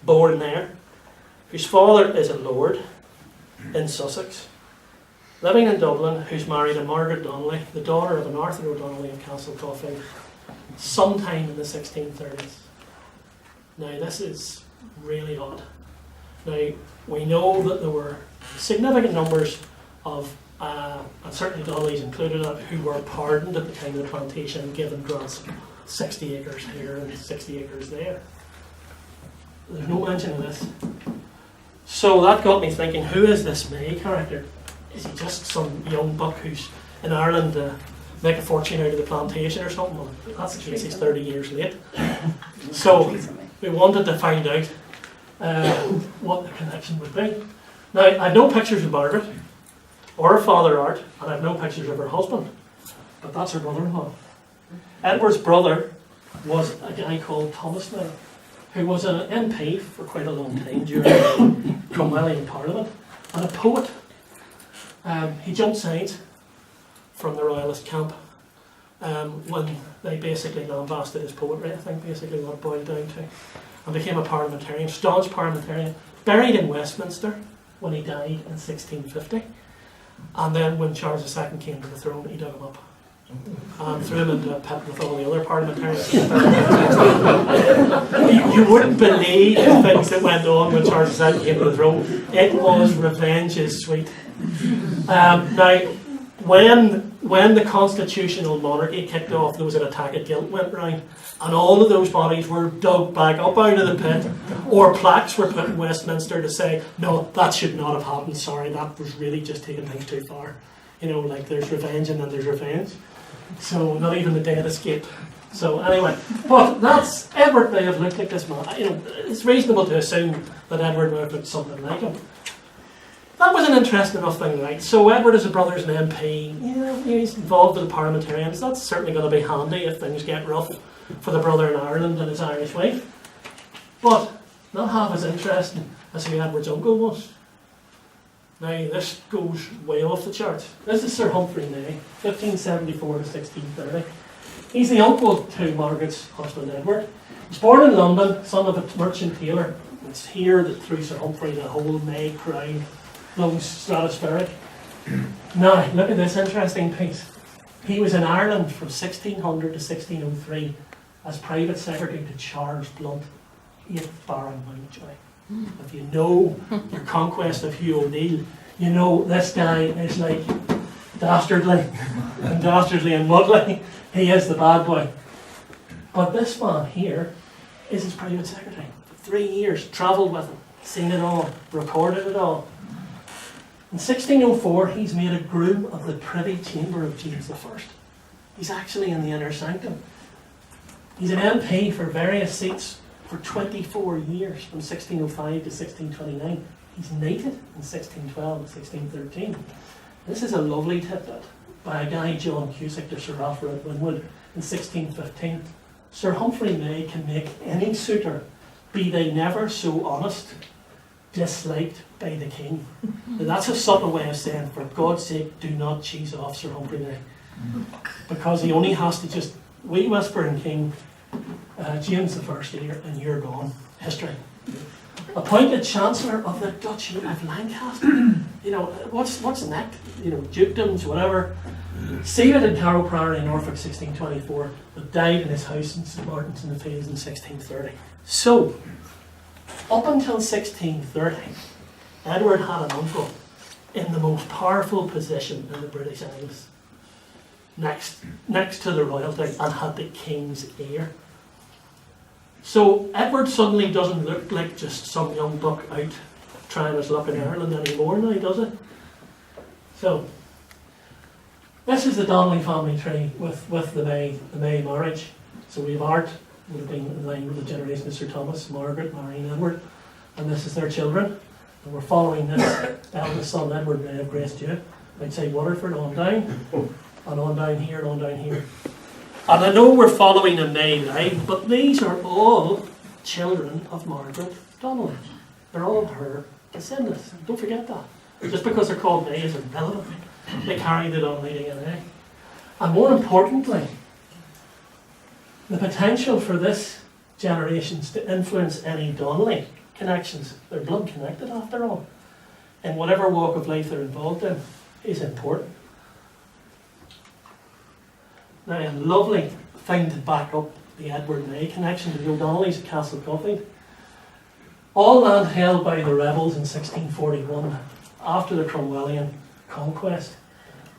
born there, whose father is a lord in Sussex, living in Dublin, who's married to Margaret Donnelly, the daughter of an Arthur O'Donnelly of Castle Coffey, sometime in the 1630s. Now, this is really odd. Now, we know that there were significant numbers of, and certainly Donnelly's included, who were pardoned at the time of the plantation and given grants, 60 acres here and 60 acres there. There's no mention of this. So that got me thinking, who is this May character? Is he just some young buck who's in Ireland to make a fortune out of the plantation or something? Well, if that's the case, he's 30 years late. So we wanted to find out what the connection would be. Now, I have no pictures of Margaret or her father Art, and I have no pictures of her husband, but that's her brother-in-law. Edward's brother was a guy called Thomas May, who was an MP for quite a long time during the Cromwellian Parliament, and a poet. He jumped sides from the Royalist camp when they basically lambasted his poetry, I think basically what it boiled down to, and became a parliamentarian, staunch parliamentarian, buried in Westminster when he died in 1650. And then when Charles II came to the throne, he dug him up and threw him into a pit with all the other parliamentarians. You wouldn't believe the things that went on when Charles II came to the throne. It was revenge is sweet. Now, when the constitutional monarchy kicked off, there was an attack at guilt went round, and all of those bodies were dug back up out of the pit, or plaques were put in Westminster to say, no, that should not have happened, sorry, that was really just taking things too far. You know, like there's revenge and then there's revenge. So not even the dead escaped. So anyway, but that's, Edward may have looked like this man. You know, it's reasonable to assume that Edward would have looked something like him. That was an interesting enough thing, right? So Edward is a brother's an MP. Yeah, he's involved in the parliamentarians. That's certainly going to be handy if things get rough for the brother in Ireland and his Irish wife. But not half as interesting as who Edward's uncle was. Now, this goes way off the charts. This is Sir Humphrey May, 1574 to 1630. He's the uncle to Margaret's husband Edward. He was born in London, son of a merchant tailor. It's here that through Sir Humphrey the whole May crown flows stratospheric. Now, look at this interesting piece. He was in Ireland from 1600 to 1603 as private secretary to Charles Blunt, 8th Baron Mountjoy. If you know your conquest of Hugh O'Neill, you know this guy is like dastardly and muddly. He is the bad boy. But this man here is his private secretary. For 3 years, travelled with him, seen it all, recorded it all. In 1604, he's made a groom of the Privy Chamber of James I. He's actually in the inner sanctum. He's an MP for various seats for 24 years, from 1605 to 1629. He's knighted in 1612 and 1613. This is a lovely tidbit by a guy, John Cusack, to Sir Alfred Winwood in 1615. Sir Humphrey May can make any suitor, be they never so honest, disliked by the king. Now that's a subtle way of saying, for God's sake, do not cheese off Sir Humphrey May. Because he only has to just wee whisper in King James I ear, and you're gone. History. Appointed Chancellor of the Duchy of Lancaster. You know, what's next? You know, dukedoms, whatever. Seated in Carrow Priory in Norfolk 1624, but died in his house in St Martin's in the Fields in 1630. So, up until 1630, Edward had an uncle in the most powerful position in the British Isles. next to the royalty and had the king's ear. So Edward suddenly doesn't look like just some young buck out trying his luck in Ireland anymore now, does it? So this is the Donnelly family tree with the May marriage. So we have Art, would have been in line with the generation of Sir Thomas, Margaret, Mary and Edward, and this is their children. And we're following this eldest son, Edward May of Grace Dew, outside Waterford, on down, and on down here, and on down here. And I know we're following a May line, but these are all children of Margaret Donnelly. They're all her descendants. Don't forget that. Just because they're called May is irrelevant. They carry the Donnelly DNA. And more importantly, the potential for this generations to influence any Donnelly connections, they're blood connected after all, in whatever walk of life they're involved in, is important. Now, a lovely thing to back up the Edward May connection to the O'Donnellys at Castle Caulfield. All land held by the rebels in 1641 after the Cromwellian conquest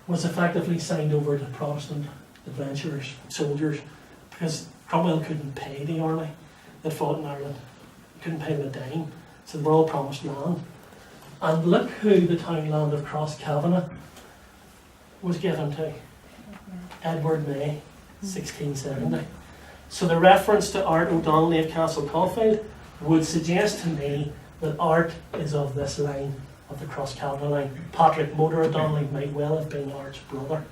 was effectively signed over to Protestant adventurers, soldiers, because Cromwell couldn't pay the army that fought in Ireland. He couldn't pay them a dime, so they were all promised land. And look who the townland of Crosscavanagh was given to. Edward May, 1670. So the reference to Art O'Donnelly of Castle Caulfield would suggest to me that Art is of this line, of the Crosscavanagh line. Patrick Motor O'Donnelly might well have been Art's brother,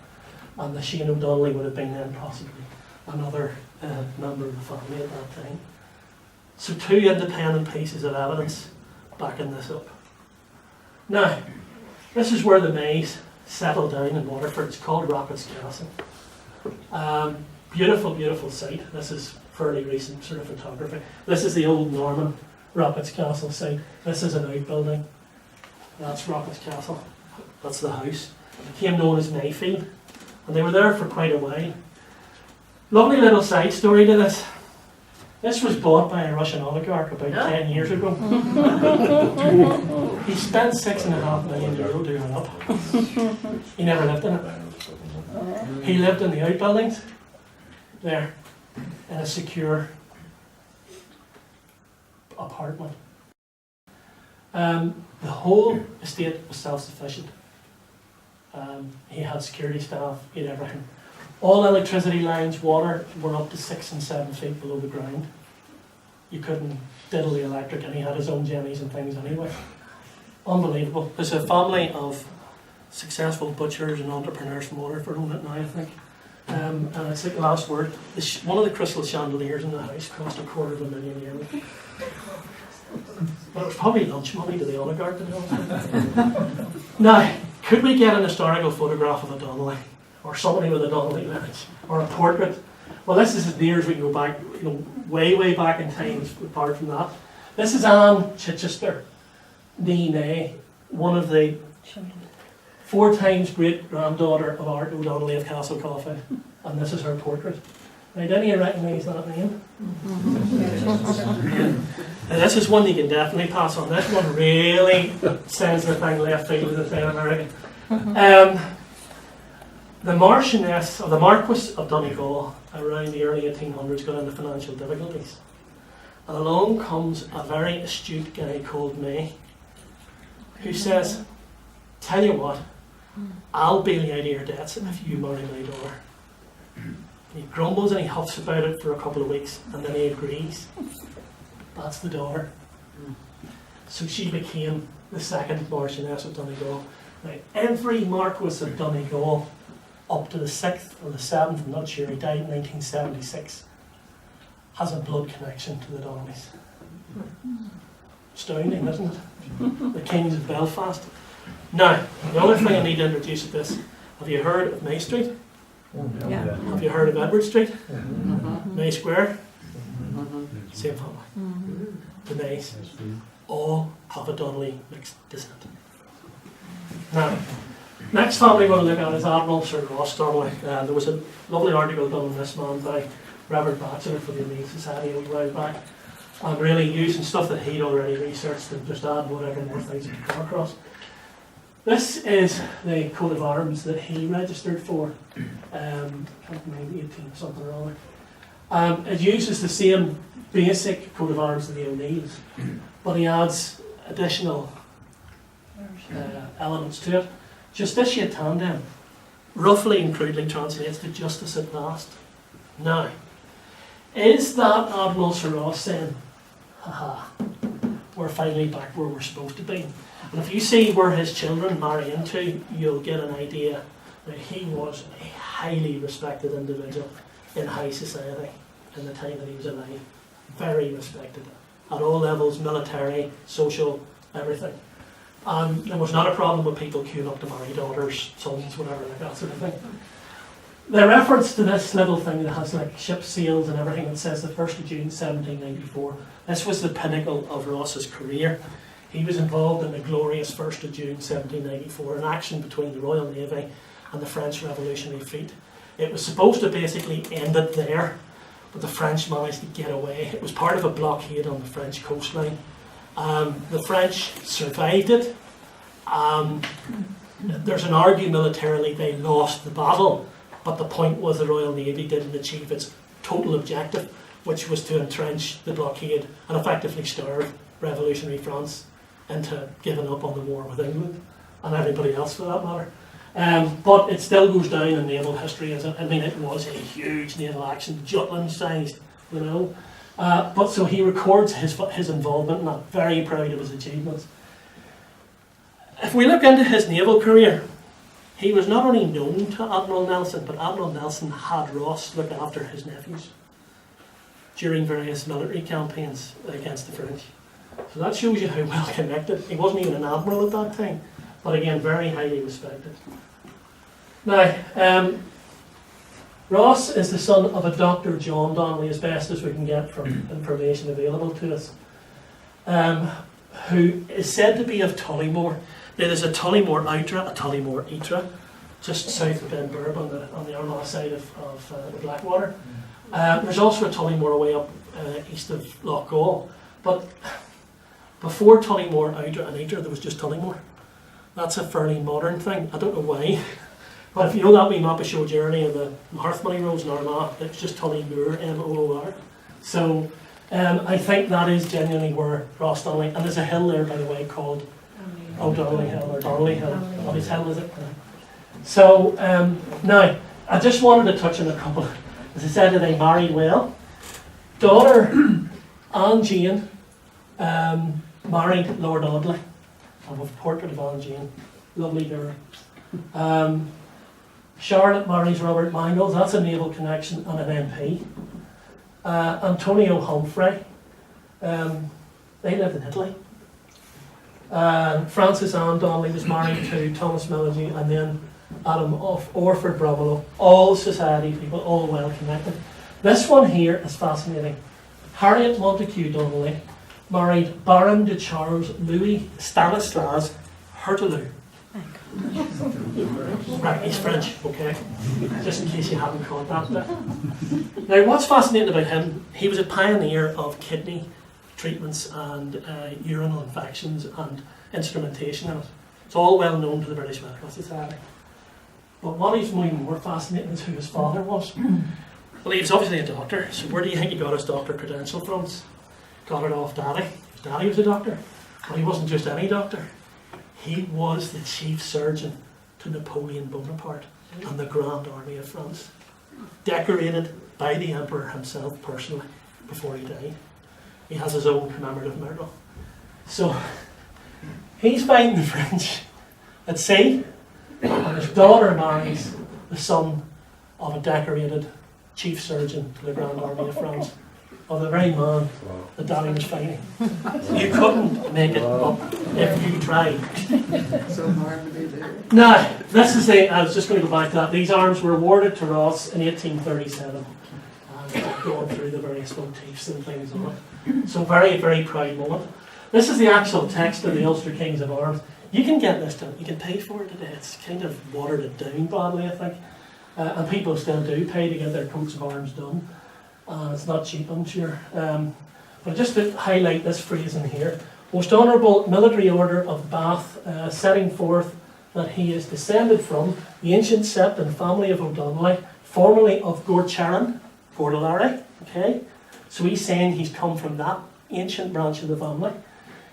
and the Shane O'Donnelly would have been then possibly another member of the family at that time. So two independent pieces of evidence backing this up. Now, this is where the Mays settled down in Waterford. It's called Rockets Castle. Beautiful, beautiful site. This is fairly recent sort of photography. This is the old Norman Rockets Castle site. This is an outbuilding. That's Rockets Castle. That's the house. It became known as Mayfield. And they were there for quite a while. Lovely little side story to this. This was bought by a Russian oligarch about 10 years ago. He spent €6.5 million doing it up. He never lived in it. He lived in the outbuildings there in a secure apartment. The whole estate was self-sufficient. He had security staff, he had everything. All electricity lines, water, were up to 6 and 7 feet below the ground. You couldn't diddle the electric, and he had his own jennies and things anyway. Unbelievable. There's a family of successful butchers and entrepreneurs from Waterford own it now, I think. And it's like the last word. One of the crystal chandeliers in the house cost €250,000 €. But it was probably lunch money to the oligarch, to be honest. Now, could we get an historical photograph of a Donnelly? Or somebody with a Donnelly lineage? Or a portrait? Well, this is as near as we can go back, way, way back in time, apart from that. This is Anne Chichester, née, one of the 4 times great-granddaughter of Art O'Donnelly of Castle Caulfield. And this is her portrait. Now, did you recognise that name? Now, this is one you can definitely pass on. This one really sends the thing left field with the thing American. The Marchioness, or the Marquis of Donegal, around the early 1800s, got into financial difficulties. And along comes a very astute guy called May, who says, tell you what, I'll bail you out of your debts if you marry my daughter. And he grumbles and he huffs about it for a couple of weeks, and then he agrees. That's the daughter. So she became the second Marchioness of Donegal. Now, every Marquis of Donegal, up to the 6th or the 7th, I'm not sure, he died in 1976, has a blood connection to the Donnellys. Astounding, isn't it? The Kings of Belfast. Now, the other thing I need to introduce at this, have you heard of May Street? Yeah. Have you heard of Edward Street? May Square? Same family. The Mays all have a Donnelly mixed descent. Now, next family we're going to look at is Admiral Sir Ross Donnelly. There was a lovely article done on this man by Reverend Batchelor for the Humane Society a while back. And really using stuff that he'd already researched and just add whatever more things he could come across. This is the coat of arms that he registered for, can't remember, 18 something or other. It uses the same basic coat of arms as the O'Neills, but he adds additional elements to it. Justitiate tandem roughly and crudely translates to justice at last. Now, is that Admiral Sir Ross saying, haha, we're finally back where we're supposed to be? And if you see where his children marry into, you'll get an idea that he was a highly respected individual in high society in the time that he was alive. Very respected at all levels, military, social, everything. And there was not a problem with people queuing up to marry daughters, sons, whatever, like that sort of thing. The reference to this little thing that has like ship sails and everything that says the 1st of June 1794, this was the pinnacle of Ross's career. He was involved in the glorious 1st of June 1794, an action between the Royal Navy and the French Revolutionary Fleet. It was supposed to basically end it there, but the French managed to get away. It was part of a blockade on the French coastline. The French survived it. There's an argument militarily they lost the battle, but the point was the Royal Navy didn't achieve its total objective, which was to entrench the blockade and effectively starve revolutionary France into giving up on the war with England and everybody else for that matter. But it still goes down in naval history as it was a huge naval action, Jutland sized, you know. But so he records his involvement in that, very proud of his achievements. If we look into his naval career, he was not only known to Admiral Nelson, but Admiral Nelson had Ross look after his nephews during various military campaigns against the French. So that shows you how well connected. He wasn't even an admiral at that time, but again, very highly respected. Now, Ross is the son of a Dr. John Donnelly, as best as we can get from information available to us, who is said to be of Tullymore. Now, there's a Tullymore Outra, a Tullymore Ytra, just south of Benburb on the Armagh side of the Blackwater. There's also a Tullymore way up east of Loch Gall. But before Tullymore Outra and Ytra, there was just Tullymore. That's a fairly modern thing. I don't know why. But if you know that wee map of Show Journey and the Hearthmoney Roads in Armagh, it's just Tullymore, M-O-O-R. So I think that is genuinely where Ross Donnelly, and there's a hill there, by the way, called Donnelly Hill, or Donnelly Hill. Donnelly's Hill, is it? So now, I just wanted to touch on a couple. As I said, they married well. Daughter Anne Jane married Lord Audley. I have a portrait of Anne Jane. Lovely girl. Charlotte marries Robert Mangles. That's a naval connection and an MP. Antonio Humphrey. They lived in Italy. Frances Anne Donnelly was married to Thomas Melody, and then Adam of Orford Bromelo. All society people, all well connected. This one here is fascinating. Harriet Montague Donnelly married Baron de Charles Louis Stanislas Hurtelou. Right, he's French, okay? Just in case you haven't caught that. Now, what's fascinating about him, he was a pioneer of kidney treatments and urinal infections and instrumentation in it. It's all well known to the British Medical Society. But what is even more fascinating is who his father was. Well, he was obviously a doctor, so where do you think he got his doctor credential from? Got it off Daddy. His daddy was a doctor. But he wasn't just any doctor. He was the chief surgeon to Napoleon Bonaparte and the Grand Army of France. Decorated by the Emperor himself personally before he died. He has his own commemorative medal. So, he's fighting the French at sea, and his daughter marries the son of a decorated chief surgeon to the Grand Army of France, of the very man that Daddy was fighting. You couldn't make it up if you tried. So hard to be there. Now, this is I was just going to go back to that. These arms were awarded to Ross in 1837. And going through the various motifs and things on it. So very, very proud moment. This is the actual text of the Ulster Kings of Arms. You can get this done. You can pay for it today. It's kind of watered it down badly, I think. And people still do pay to get their coats of arms done. It's not cheap, I'm sure. But just to highlight this phrase in here, Most Honourable Military Order of Bath, setting forth that he is descended from the ancient sept and family of O'Donnell, formerly of Gorcharan, Gordolari, okay? So he's saying he's come from that ancient branch of the family.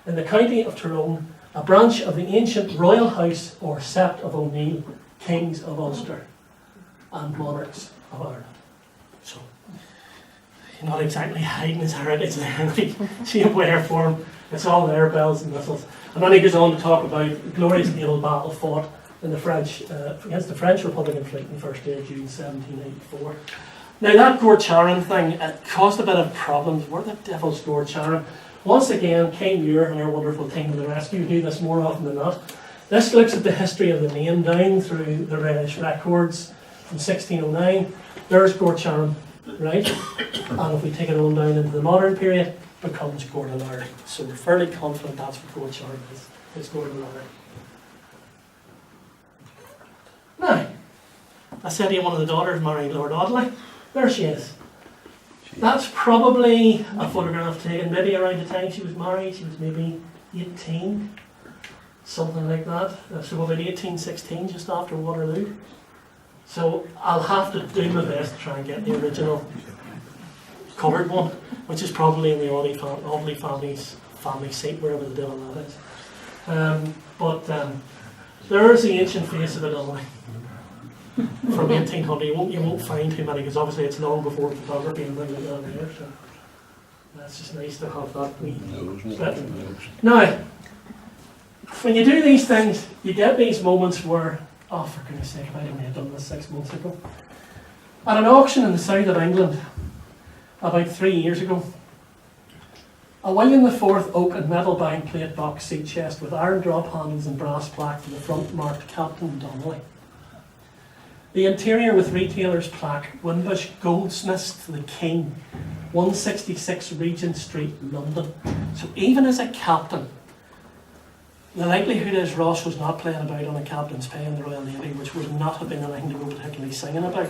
In the county of Tyrone, a branch of the ancient royal house or sept of O'Neill, kings of Ulster and monarchs of Ireland. So, you're not exactly hiding his heritage there in any shape, way or form. It's all there, bells and whistles. And then he goes on to talk about the glorious naval battle fought in the French, against the French Republican fleet on the 1st day of June 1784. Now that Gorcharan thing, it caused a bit of problems. Where the devil's Gorcharan? Once again, Kane Muir and our wonderful team of the rescue do this more often than not. This looks at the history of the name down through the Reddish records from 1609. There's Gorcharan, right? And if we take it on down into the modern period, it becomes Gordolari. So we're fairly confident that's what Gorcharan is. It's Gordolari. Now, I said to you one of the daughters married Lord Audley. There she is. That's probably a photograph taken maybe around the time she was married. She was maybe 18, something like that. So about 1816, just after Waterloo. So I'll have to do my best to try and get the original coloured one, which is probably in the Audley family's family seat, wherever the devil that is. But there's the ancient face of it Audley. From 1800, you won't find too many because obviously it's long before photography and things like that there. So that's just nice to have that wee bit. Now, when you do these things, you get these moments where, oh, for goodness sake, if I only had done this 6 months ago. At an auction in the south of England, about 3 years ago, a William IV oak and metal bound plate box seat chest with iron drop handles and brass plaque to the front marked Captain Donnelly. The interior with retailer's plaque, Winbush Goldsmiths to the King, 166 Regent Street, London. So even as a captain, the likelihood is Ross was not playing about on a captain's pay in the Royal Navy, which would not have been anything to go particularly singing about.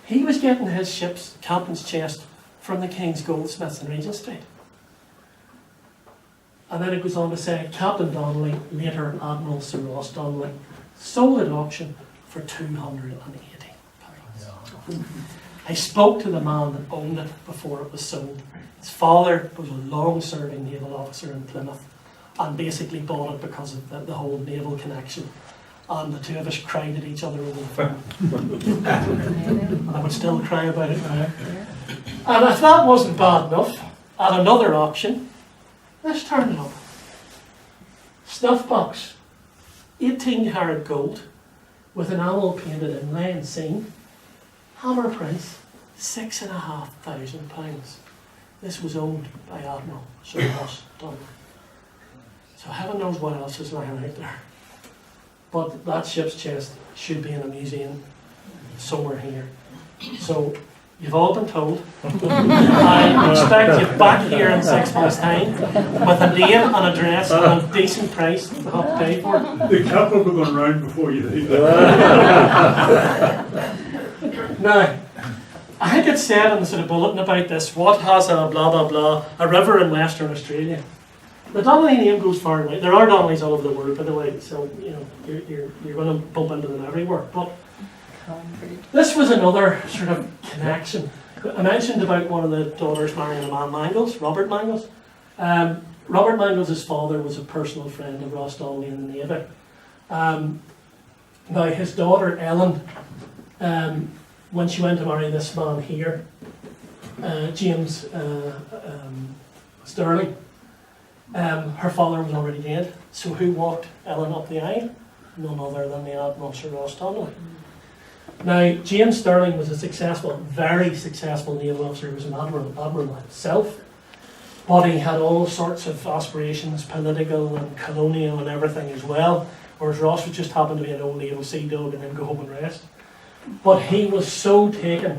He was getting his ship's captain's chest from the King's Goldsmiths in Regent Street. And then it goes on to say, Captain Donnelly, later Admiral Sir Ross Donnelly, sold at auction for £280. I spoke to the man that owned it before it was sold. His father was a long-serving naval officer in Plymouth and basically bought it because of the whole naval connection. And the two of us cried at each other over the phone. And I would still cry about it now. And if that wasn't bad enough, at another auction, let's turn it up. Snuff box, 18-carat gold, with enamel painted inlay and seam. Hammer price, £6,500. This was owned by Admiral Sir Ross Donnelly. So heaven knows what else is lying out there. But that ship's chest should be in a museum somewhere here. So you've all been told. I expect you back here in 6 months' time with a name, an address, and a decent price to have to pay for it. The capital will go round before you leave. Now, I think it's said in the sort of bulletin about this, what has a blah blah blah, a river in Western Australia. The Donnelly name goes far away. There are Donnellys all over the world, by the way, so you know you're going to bump into them everywhere. But this was another sort of connection. I mentioned about one of the daughters marrying a man, Mangles, Robert Mangles. Robert Mangles' father was a personal friend of Ross Donnelly in the Navy. Now his daughter Ellen, when she went to marry this man here, James Sterling, her father was already dead. So who walked Ellen up the aisle? None other than the Admiral Sir Ross Donnelly. Now, James Sterling was a successful, very successful naval officer. He was an admiral himself, but he had all sorts of aspirations, political and colonial and everything as well, whereas Ross would just happen to be an old naval sea dog and then go home and rest. But he was so taken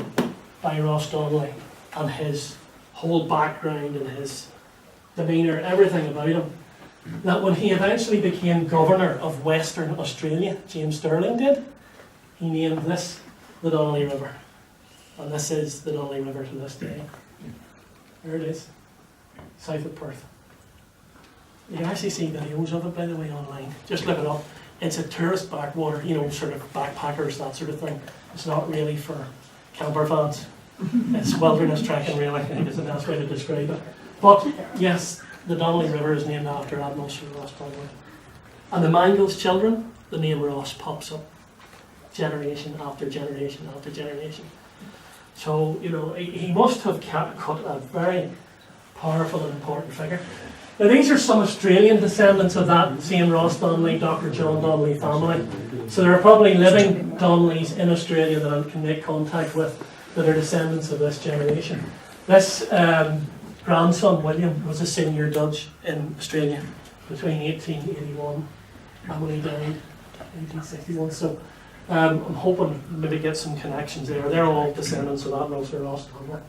by Ross Donnelly and his whole background and his demeanour, everything about him, that when he eventually became governor of Western Australia, James Sterling did, he named this the Donnelly River. And this is the Donnelly River to this day. There it is, south of Perth. You can actually see videos of it, by the way, online. Just look it up. It's a tourist backwater, you know, sort of backpackers, that sort of thing. It's not really for camper fans. It's wilderness trekking, really, I think is the best way to describe it. But yes, the Donnelly River is named after Admiral Sir Ross Donnelly. And the Mangles children, the name Ross pops up generation after generation after generation. So, you know, he must have cut a very powerful and important figure. Now, these are some Australian descendants of that same Ross Donnelly, Dr. John Donnelly family. So there are probably living Donnellys in Australia that I can make contact with that are descendants of this generation. This grandson, William, was a senior judge in Australia between 1881 and when he died, 1861. So I'm hoping maybe get some connections there. They're all descendants of Admiral Sir Ross Donnelly.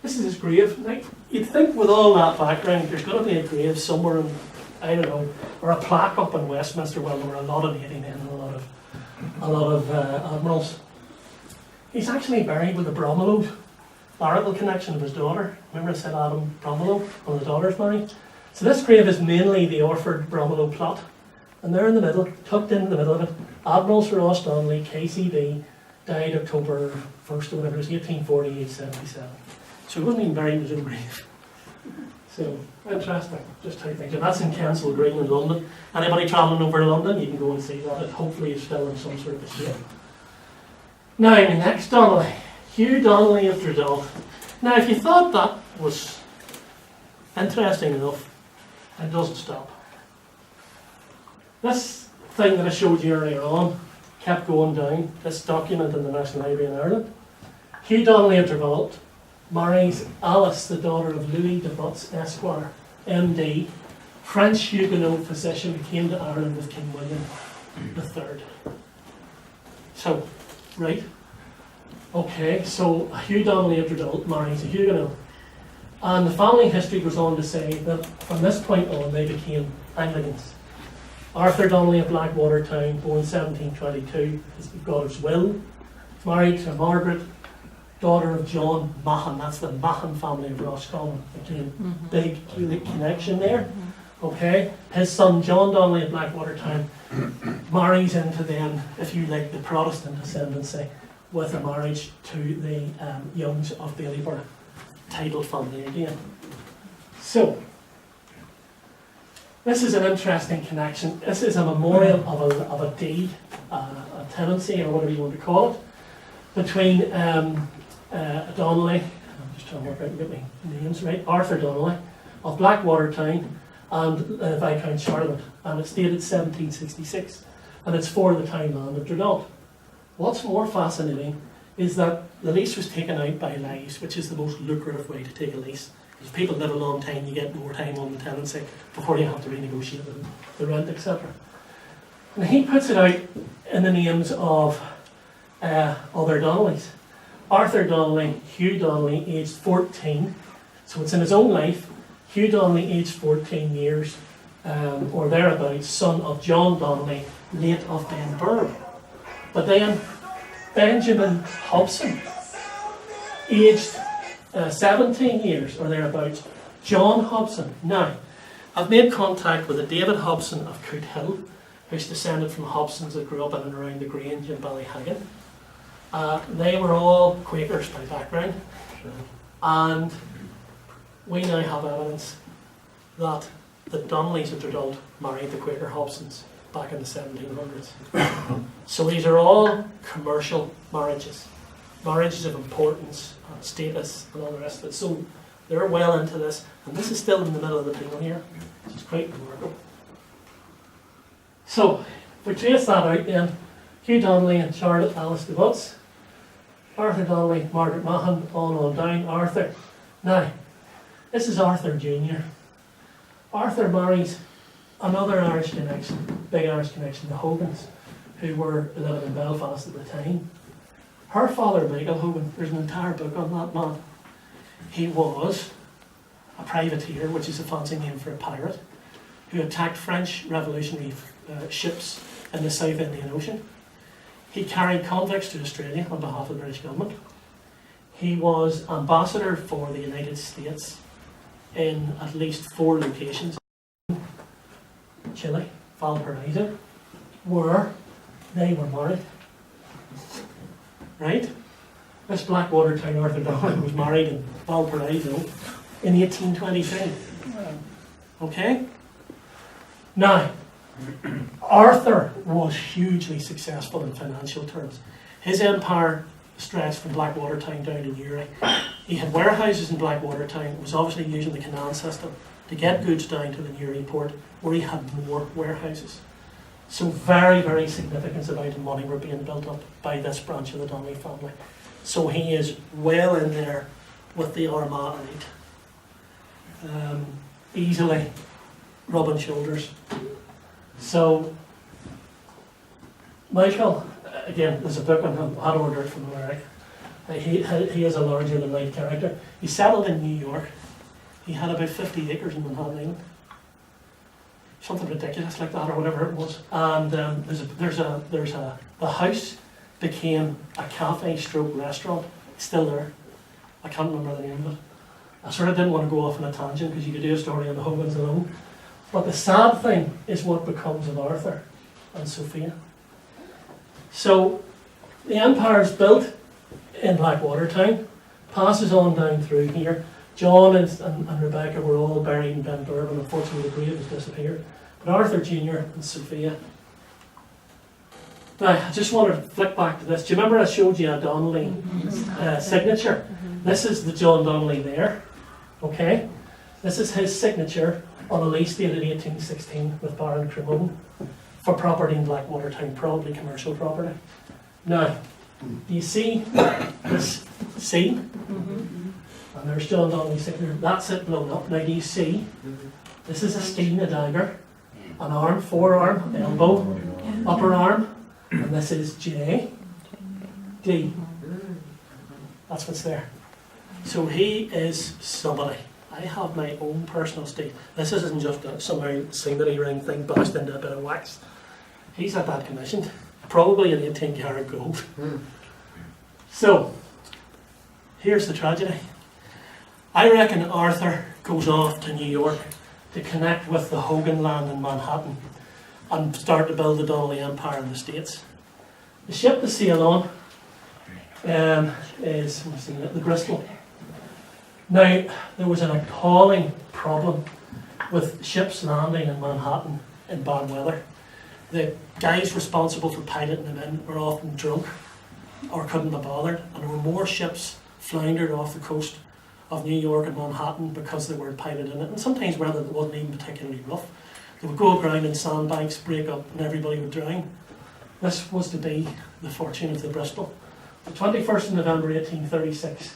This is his grave. Now, you'd think with all that background, there's going to be a grave somewhere in, I don't know, or a plaque up in Westminster. Well, there were a lot of Navy men and a lot of admirals. He's actually buried with a Bromelo, marital connection of his daughter. Remember I said Adam Bromelo, one of the daughters married? So this grave is mainly the Orford Bromelo plot. And there in the middle, tucked in the middle of it, Admiral Sir Ross Donnelly, KCB, died October 1st or whatever, it was 1840, age 77. So he wasn't even buried in his own grave. So, interesting, just how things are. That's in Kensal Green in London. Anybody travelling over London, you can go and see that. It hopefully is still in some sort of a shape. Now, the next Donnelly, Hugh Donnelly of Dredalt. Now, if you thought that was interesting enough, it doesn't stop. This thing that I showed you earlier on kept going down, this document in the National Library in Ireland. Hugh Donnelly of Dredalt marries Alice, the daughter of Louis de Butts, Esquire, MD, French Huguenot physician who came to Ireland with King William III. So, right. Okay, so Hugh Donnelly of Dredalt marries a Huguenot. And the family history goes on to say that from this point on they became Anglicans. Arthur Donnelly of Blackwater Town, born 1722, is God's will, married to Margaret, daughter of John Mahon. That's the Mahon family of Roscommon. Again, big Gaelic connection there. Okay, his son John Donnelly of Blackwater Town marries into then, if you like, the Protestant ascendancy with a marriage to the Youngs of Ballybor, titled family again. So, this is an interesting connection. This is a memorial of a deed, a tenancy, or whatever you want to call it, between Donnelly, I'm just trying to work out and get my names right, Arthur Donnelly of Blackwater Town and Viscount Charlemont, and it's dated 1766, and it's for the townland of Dredalt. What's more fascinating is that the lease was taken out by lives, which is the most lucrative way to take a lease. If people live a long time, you get more time on the tenancy before you have to renegotiate the rent, etc. And he puts it out in the names of other Donnellys. Arthur Donnelly, Hugh Donnelly, aged 14. So it's in his own life. Hugh Donnelly, aged 14 years, or thereabouts, son of John Donnelly, late of Benburb. But then Benjamin Hobson, aged 17 years, or thereabouts, John Hobson. Now, I've made contact with a David Hobson of Coothill, who's descended from Hobsons that grew up in and around the Grange in Ballyhagan. They were all Quakers by background, and we now have evidence that the Donnellys of Dredalt married the Quaker Hobsons back in the 1700s. So these are all commercial marriages, marriages of importance, and status, and all the rest of it. So they're well into this, and this is still in the middle of the table here, which is quite remarkable. So, if we trace that out then, Hugh Donnelly and Charlotte Alice de Butts, Arthur Donnelly, Margaret Mahon, on down, Arthur. Now, this is Arthur Jr. Arthur marries another Irish connection, big Irish connection, the Hogans, who were living in Belfast at the time. Her father, Michael Hogan, there's an entire book on that man. He was a privateer, which is a fancy name for a pirate, who attacked French revolutionary ships in the South Indian Ocean. He carried convicts to Australia on behalf of the British government. He was ambassador for the United States in at least 4 locations. Chile, Valparaiso, where they were married. Right? This Blackwater town, Arthur Donnelly, was married in Valparaiso in 1823. Okay? Now, Arthur was hugely successful in financial terms. His empire stretched from Blackwater Town down to Newry. He had warehouses in Blackwater Town, was obviously using the canal system to get goods down to the Newry port, where he had more warehouses. So very, very significant amount of money were being built up by this branch of the Donnelly family. So he is well in there with the Armagh elite. Easily rubbing shoulders. So, Michael, again, there's a book on him, I had ordered from America. He is a larger than life character. He settled in New York. He had about 50 acres in Manhattan Island. Something ridiculous like that, or whatever it was. And the house became a cafe stroke restaurant. It's still there. I can't remember the name of it. I sort of didn't want to go off on a tangent because you could do a story on the Hogans alone. But the sad thing is what becomes of Arthur and Sophia. So the empire is built in Blackwater Town, passes on down through here. John and Rebecca were all buried in Benburb, and unfortunately the grave has disappeared. But Arthur Jr. and Sophia. Now, I just want to flick back to this. Do you remember I showed you a Donnelly signature? This is the John Donnelly there. Okay? This is his signature on a lease dated 1816 with Baron Cremone for property in Blackwater Town, probably commercial property. Now, do you see this seal? And there's John Donnelly's signature. That's it blown up. Now, do you see? This is a steen, a dagger, an arm, forearm, elbow, upper arm, and this is J, D. That's what's there. So he is somebody. I have my own personal state. This isn't just some scenery ring thing bashed into a bit of wax. He's had that commissioned, probably in 18 karat gold. So, here's the tragedy. I reckon Arthur goes off to New York to connect with the Hogan land in Manhattan and start to build the Donnelly Empire in the States. The ship to sail on is the Bristol. Now, there was an appalling problem with ships landing in Manhattan in bad weather. The guys responsible for piloting them in were often drunk or couldn't be bothered, and there were more ships floundered off the coast of New York and Manhattan because they weren't piloted in it, and sometimes weather that wasn't even particularly rough. They would go aground in sandbanks, break up, and everybody would drown. This was to be the fortune of the Bristol. The 21st of November 1836,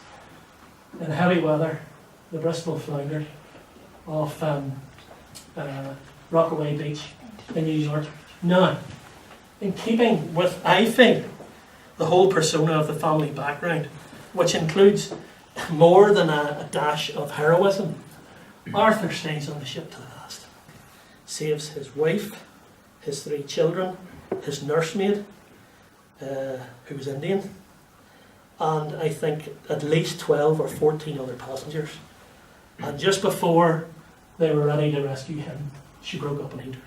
in heavy weather, the Bristol floundered off Rockaway Beach in New York. Now, in keeping with, I think, the whole persona of the family background, which includes more than a dash of heroism, Arthur stays on the ship to the last. Saves his wife, his 3 children, his nursemaid, who was Indian, and I think at least 12 or 14 other passengers. And just before they were ready to rescue him, she broke up and he died.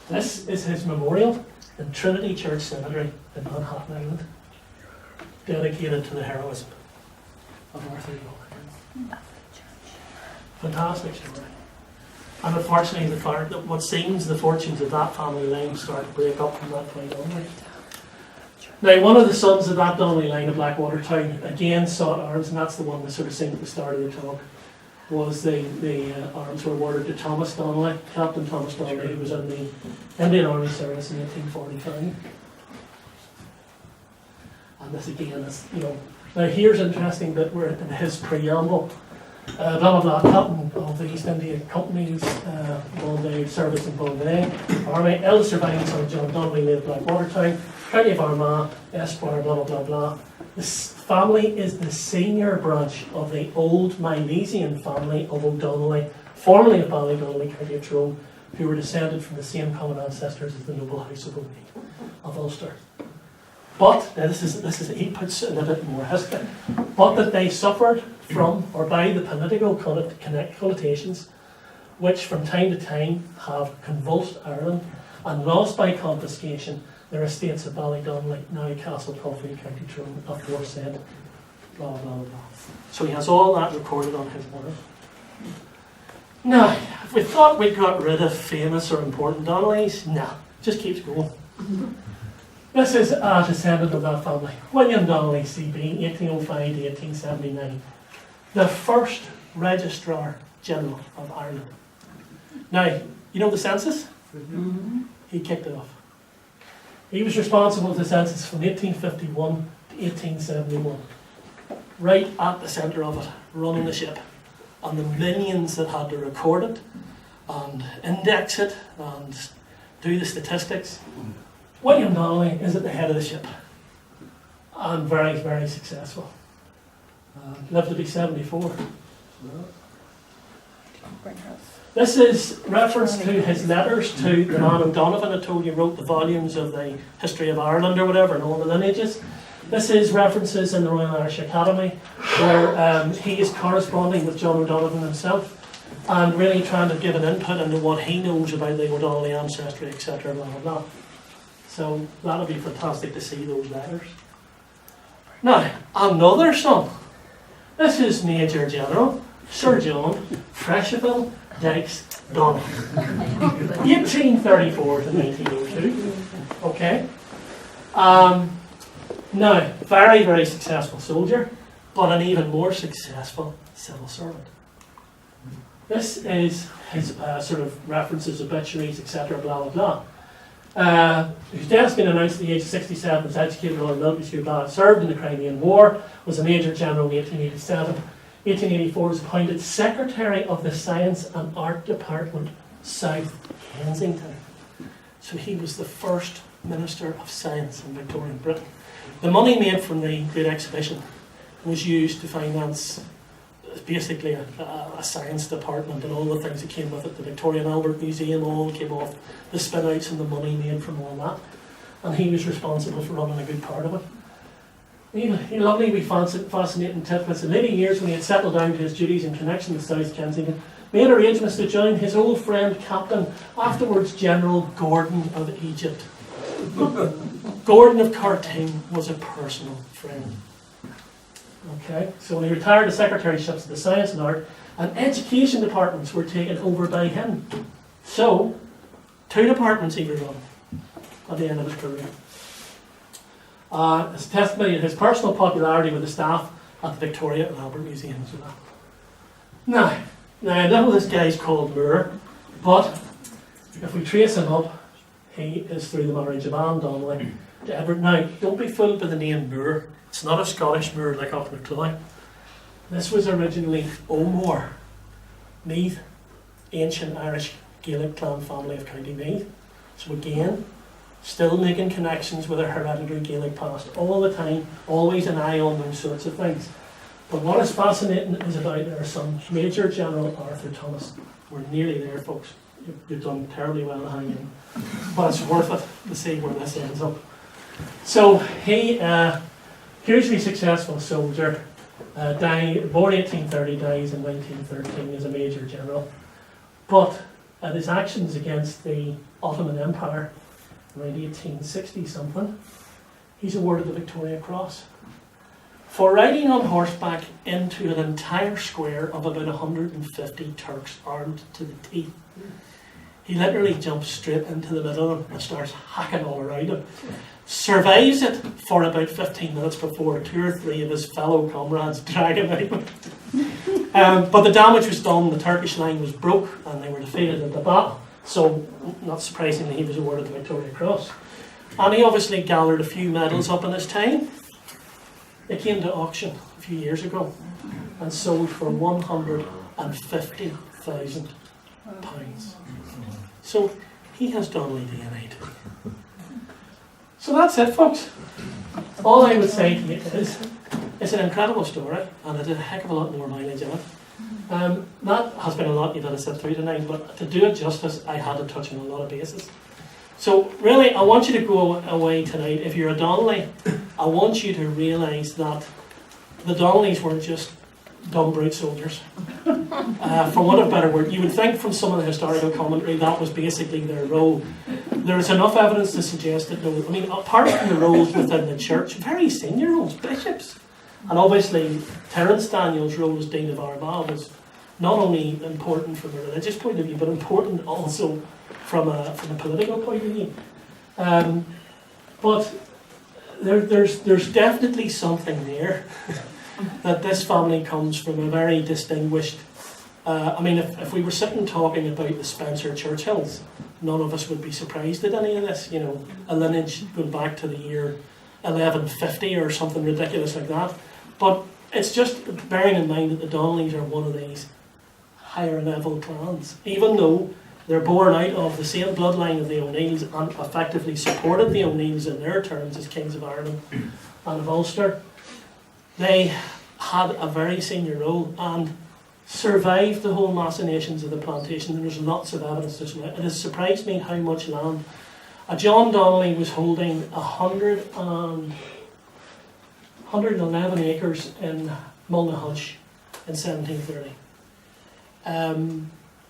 This is his memorial in Trinity Church Cemetery in Manhattan Island, dedicated to the heroism of Arthur Donnelly. Fantastic story. And unfortunately, what seems the fortunes of that family line start to break up from that point onward. Now, one of the sons of that Donnelly line of Blackwater Town again sought arms, and that's the one that sort of seemed at the start of the talk, was the arms were awarded to Thomas Donnelly, Captain Thomas Donnelly, who was in the Indian Army service in 1845. And this again is, now here's interesting that we're in his preamble. Blah blah blah, Captain of the East India Company's Bombay service in Bombay, Army, eldest surviving son of John Donnelly, lived Blackwater Town, County of Armagh, Esquire, blah blah blah blah. This family is the senior branch of the old Milesian family of O'Donnelly, formerly of Ballydonnelly, County of Tyrone, who were descended from the same common ancestors as the noble house of O'Neill of Ulster. But, now this is, he puts in a bit more history, but that they suffered from, or by the political connotations which from time to time have convulsed Ireland and lost by confiscation their estates of Ballydonnelly, now Castle Coffey, County Tyrone, aforesaid, blah blah blah. So he has all that recorded on his word. Now, if we thought we got rid of famous or important Donnellys, no, just keeps going. This is a descendant of that family, William Donnelly, CB, 1805 to 1879, the first Registrar General of Ireland. Now, you know the census? He kicked it off. He was responsible for the census from 1851 to 1871, right at the centre of it, running the ship, and the millions that had to record it, and index it, and do the statistics. William Donnelly is at the head of the ship, and very, very successful. Lived to be 74. This is reference to his letters to the man O'Donovan I told you wrote the volumes of the history of Ireland or whatever and all the lineages. This is references in the Royal Irish Academy where he is corresponding with John O'Donovan himself and really trying to give an input into what he knows about the O'Donnelly ancestry, etc. Blah, blah, blah. So that'll be fantastic to see those letters. Now, another son. This is Major General Sir John Fresheville Dykes Donnelly, 1834 to 1902. Okay. Now, very, very successful soldier, but an even more successful civil servant. This is his sort of references, obituaries, etc. Blah blah blah. Whose death has been announced at the age of 67. Was educated on the military school. Blah, served in the Crimean War. Was a Major General in 1887. 1884 was appointed Secretary of the Science and Art Department, South Kensington. So he was the first Minister of Science in Victorian Britain. The money made from the Great Exhibition was used to finance basically a science department and all the things that came with it. The Victoria and Albert Museum all came off the spin-outs and the money made from all that. And he was responsible for running a good part of it. He lovely wee fascinating tidbits. In later years, when he had settled down to his duties in connection with South Kensington, made arrangements to join his old friend Captain, afterwards General Gordon of Egypt. Gordon of Khartoum was a personal friend. Okay, so when he retired, the secretaryships of the Science and Art and Education departments were taken over by him. So, 2 departments he was running at the end of his career. His testimony to his personal popularity with the staff at the Victoria and Albert Museum as well. Now I know this guy's called Moore, but if we trace him up, he is through the marriage of Anne Donnelly to Edward. Now, don't be fooled by the name Moore. It's not a Scottish Moor like up in Cloy. This was originally O'More, Meath, ancient Irish Gaelic clan family of County Meath. So again, still making connections with their hereditary Gaelic past all the time, always an eye on those sorts of things. But what is fascinating is about their son, Major General Arthur Thomas. We're nearly there, folks. You've done terribly well to hang in. But it's worth it to see where this ends up. So he, hugely successful soldier, born 1830, dies in 1913 as a Major General. But at his actions against the Ottoman Empire, around 1860 something, he's awarded the Victoria Cross for riding on horseback into an entire square of about 150 Turks armed to the teeth. He literally jumps straight into the middle of them and starts hacking all around him. Survives it for about 15 minutes before 2 or 3 of his fellow comrades drag him out. But the damage was done, the Turkish line was broke and they were defeated in the battle. So, not surprisingly, he was awarded the Victoria Cross. And he obviously gathered a few medals up in his time. They came to auction a few years ago and sold for £150,000. So, he has Donnelly DNA too. So that's it, folks. All I would say to you is, it's an incredible story and it had a heck of a lot more mileage in it. That has been a lot you've had to sit through tonight, but to do it justice, I had to touch on a lot of bases. So really, I want you to go away tonight. If you're a Donnelly, I want you to realise that the Donnellys weren't just dumb brute soldiers. For want of a better word, you would think from some of the historical commentary that was basically their role. There is enough evidence to suggest that, no, I mean, apart from the roles within the church, very senior roles, bishops, and obviously Terence Daniel's role as Dean of Armagh was not only important from a religious point of view, but important also from a political point of view. But there's definitely something there that this family comes from a very distinguished. I mean, if we were sitting talking about the Spencer Churchills, none of us would be surprised at any of this. You know, a lineage going back to the year 1150 or something ridiculous like that. But it's just bearing in mind that the Donnellys are one of these higher level clans, even though they're born out of the same bloodline of the O'Neills and effectively supported the O'Neills in their terms as Kings of Ireland and of Ulster. They had a very senior role and survived the whole machinations of the plantation. And there's lots of evidence to it. It has surprised me how much land. John Donnelly was holding 111 acres in Mulnahush in 1730.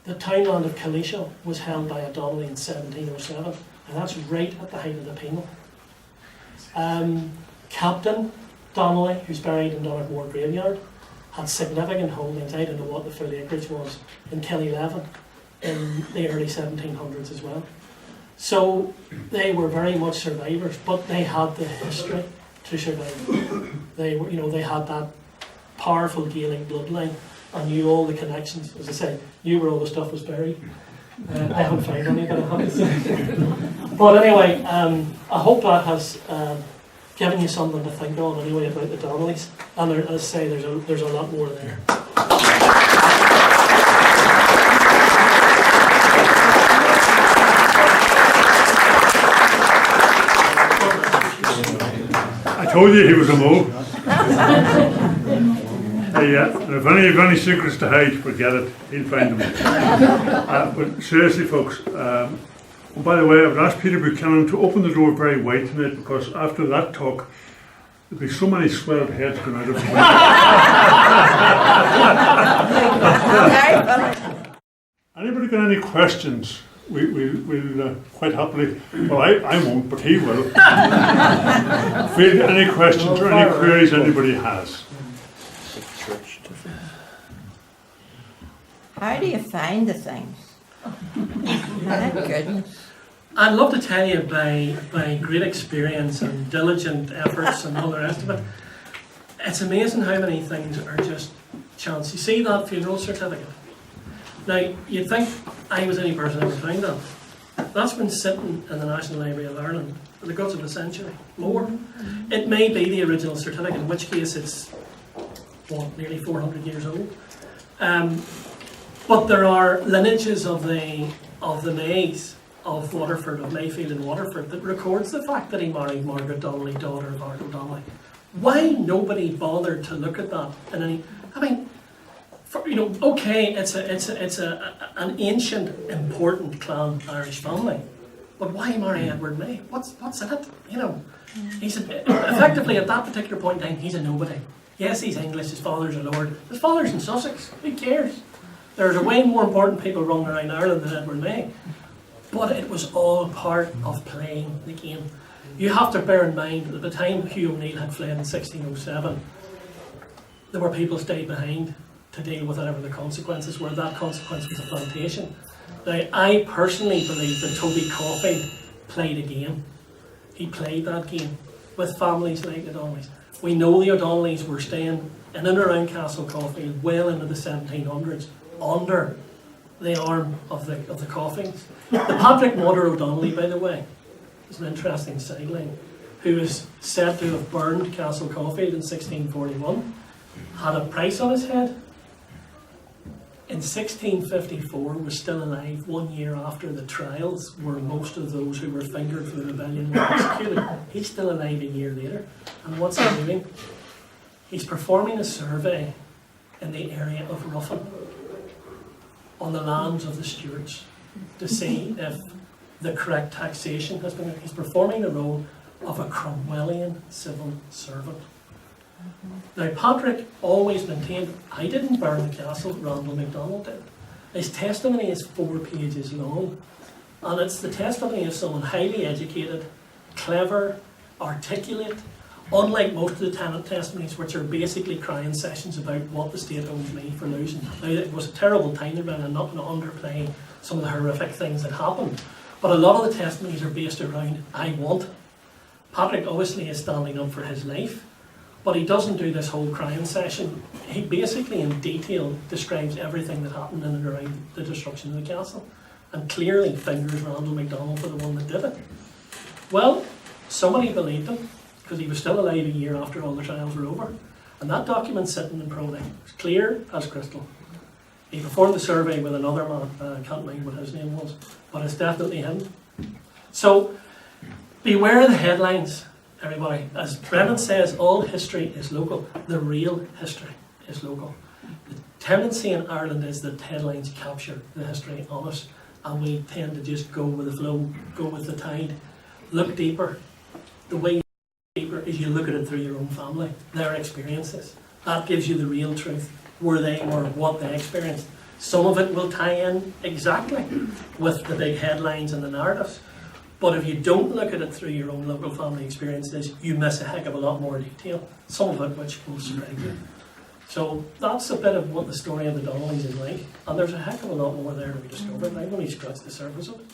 The townland of Kalisha was held by a Donnelly in 1707, and that's right at the height of the penal. Captain Donnelly, who's buried in Donaghmore Graveyard, had significant holdings, I don't know what the full acreage was, in Killyleven in the early 1700s as well. So they were very much survivors, but they had the history to survive. They were, they had that powerful Gaelic bloodline and knew all the connections. As I say, knew where all the stuff was buried. I haven't found any, but I have to say. But anyway, I hope that has given you something to think on anyway about the Donnellys. And as I say, there's a lot more there. I told you he was a mole. And if any secrets to hide, forget it. He'll find them. But seriously, folks, by the way, I've asked Peter Buchanan to open the door very wide tonight, because after that talk, there'll be so many swelled heads going out of the window. Anybody got any questions? We'll quite happily, well, I won't, but he will. Field any questions or any queries anybody has. How do you find the things? My goodness. I'd love to tell you by great experience and diligent efforts and all the rest of it. It's amazing how many things are just chance. You see that funeral certificate? Now, you'd think I was any person ever found that. That's been sitting in the National Library of Ireland for the guts of a century, more. It may be the original certificate, in which case it's, nearly 400 years old. But there are lineages of the Mays of Waterford, of Mayfield and Waterford, that records the fact that he married Margaret Donnelly, daughter of Arthur Donnelly. Why nobody bothered to look at that? Okay, it's an ancient, important clan Irish family, but why marry Edward May? What's in it? He's effectively at that particular point in time, he's a nobody. Yes, he's English. His father's a lord. His father's in Sussex. Who cares? There's a way more important people running around Ireland than Edward May. But it was all part of playing the game. You have to bear in mind that at the time Hugh O'Neill had fled in 1607, there were people stayed behind to deal with whatever the consequences were. That consequence was a plantation. Now, I personally believe that Toby Caulfield played a game. He played that game with families like the Donnellys. We know the O'Donnellys were staying in and around Castle Caulfield well into the 1700s, under the arm of the Caulfields. The Patrick Mauder O'Donnelly, by the way, is an interesting sideline, who is said to have burned Castle Caulfield in 1641, had a price on his head. In 1654, was still alive 1 year after the trials, where most of those who were fingered for the rebellion were executed. He's still alive a year later. And what's he doing? He's performing a survey in the area of Ruffin, on the lands of the Stuarts, to see if the correct taxation has been. He's performing the role of a Cromwellian civil servant. Now, Patrick always maintained, I didn't burn the castle, Randall MacDonald did. His testimony is 4 pages long, and it's the testimony of someone highly educated, clever, articulate, unlike most of the tenant testimonies, which are basically crying sessions about what the state owes me for losing. Now, it was a terrible time then, and I'm not going to underplay some of the horrific things that happened, but a lot of the testimonies are based around, I want. Patrick obviously is standing up for his life, but he doesn't do this whole crying session. He basically in detail describes everything that happened in and around the destruction of the castle, and clearly fingers Randall MacDonald for the one that did it. Well, somebody believed him, because he was still alive a year after all the trials were over, and that document's sitting in probate. It's clear as crystal. He performed the survey with another man, I can't mind what his name was, but it's definitely him. So, beware of the headlines, everybody. As Brennan says, all history is local. The real history is local. The tendency in Ireland is that headlines capture the history of us, and we tend to just go with the flow, go with the tide. Look deeper. The way you look deeper is you look at it through your own family, their experiences. That gives you the real truth, where they were, what they experienced. Some of it will tie in exactly with the big headlines and the narratives. But if you don't look at it through your own local family experiences, you miss a heck of a lot more detail, some of it which will surprise you. So that's a bit of what the story of the Donnellys is like, and there's a heck of a lot more there to be discovered. I've only scratched the surface of it.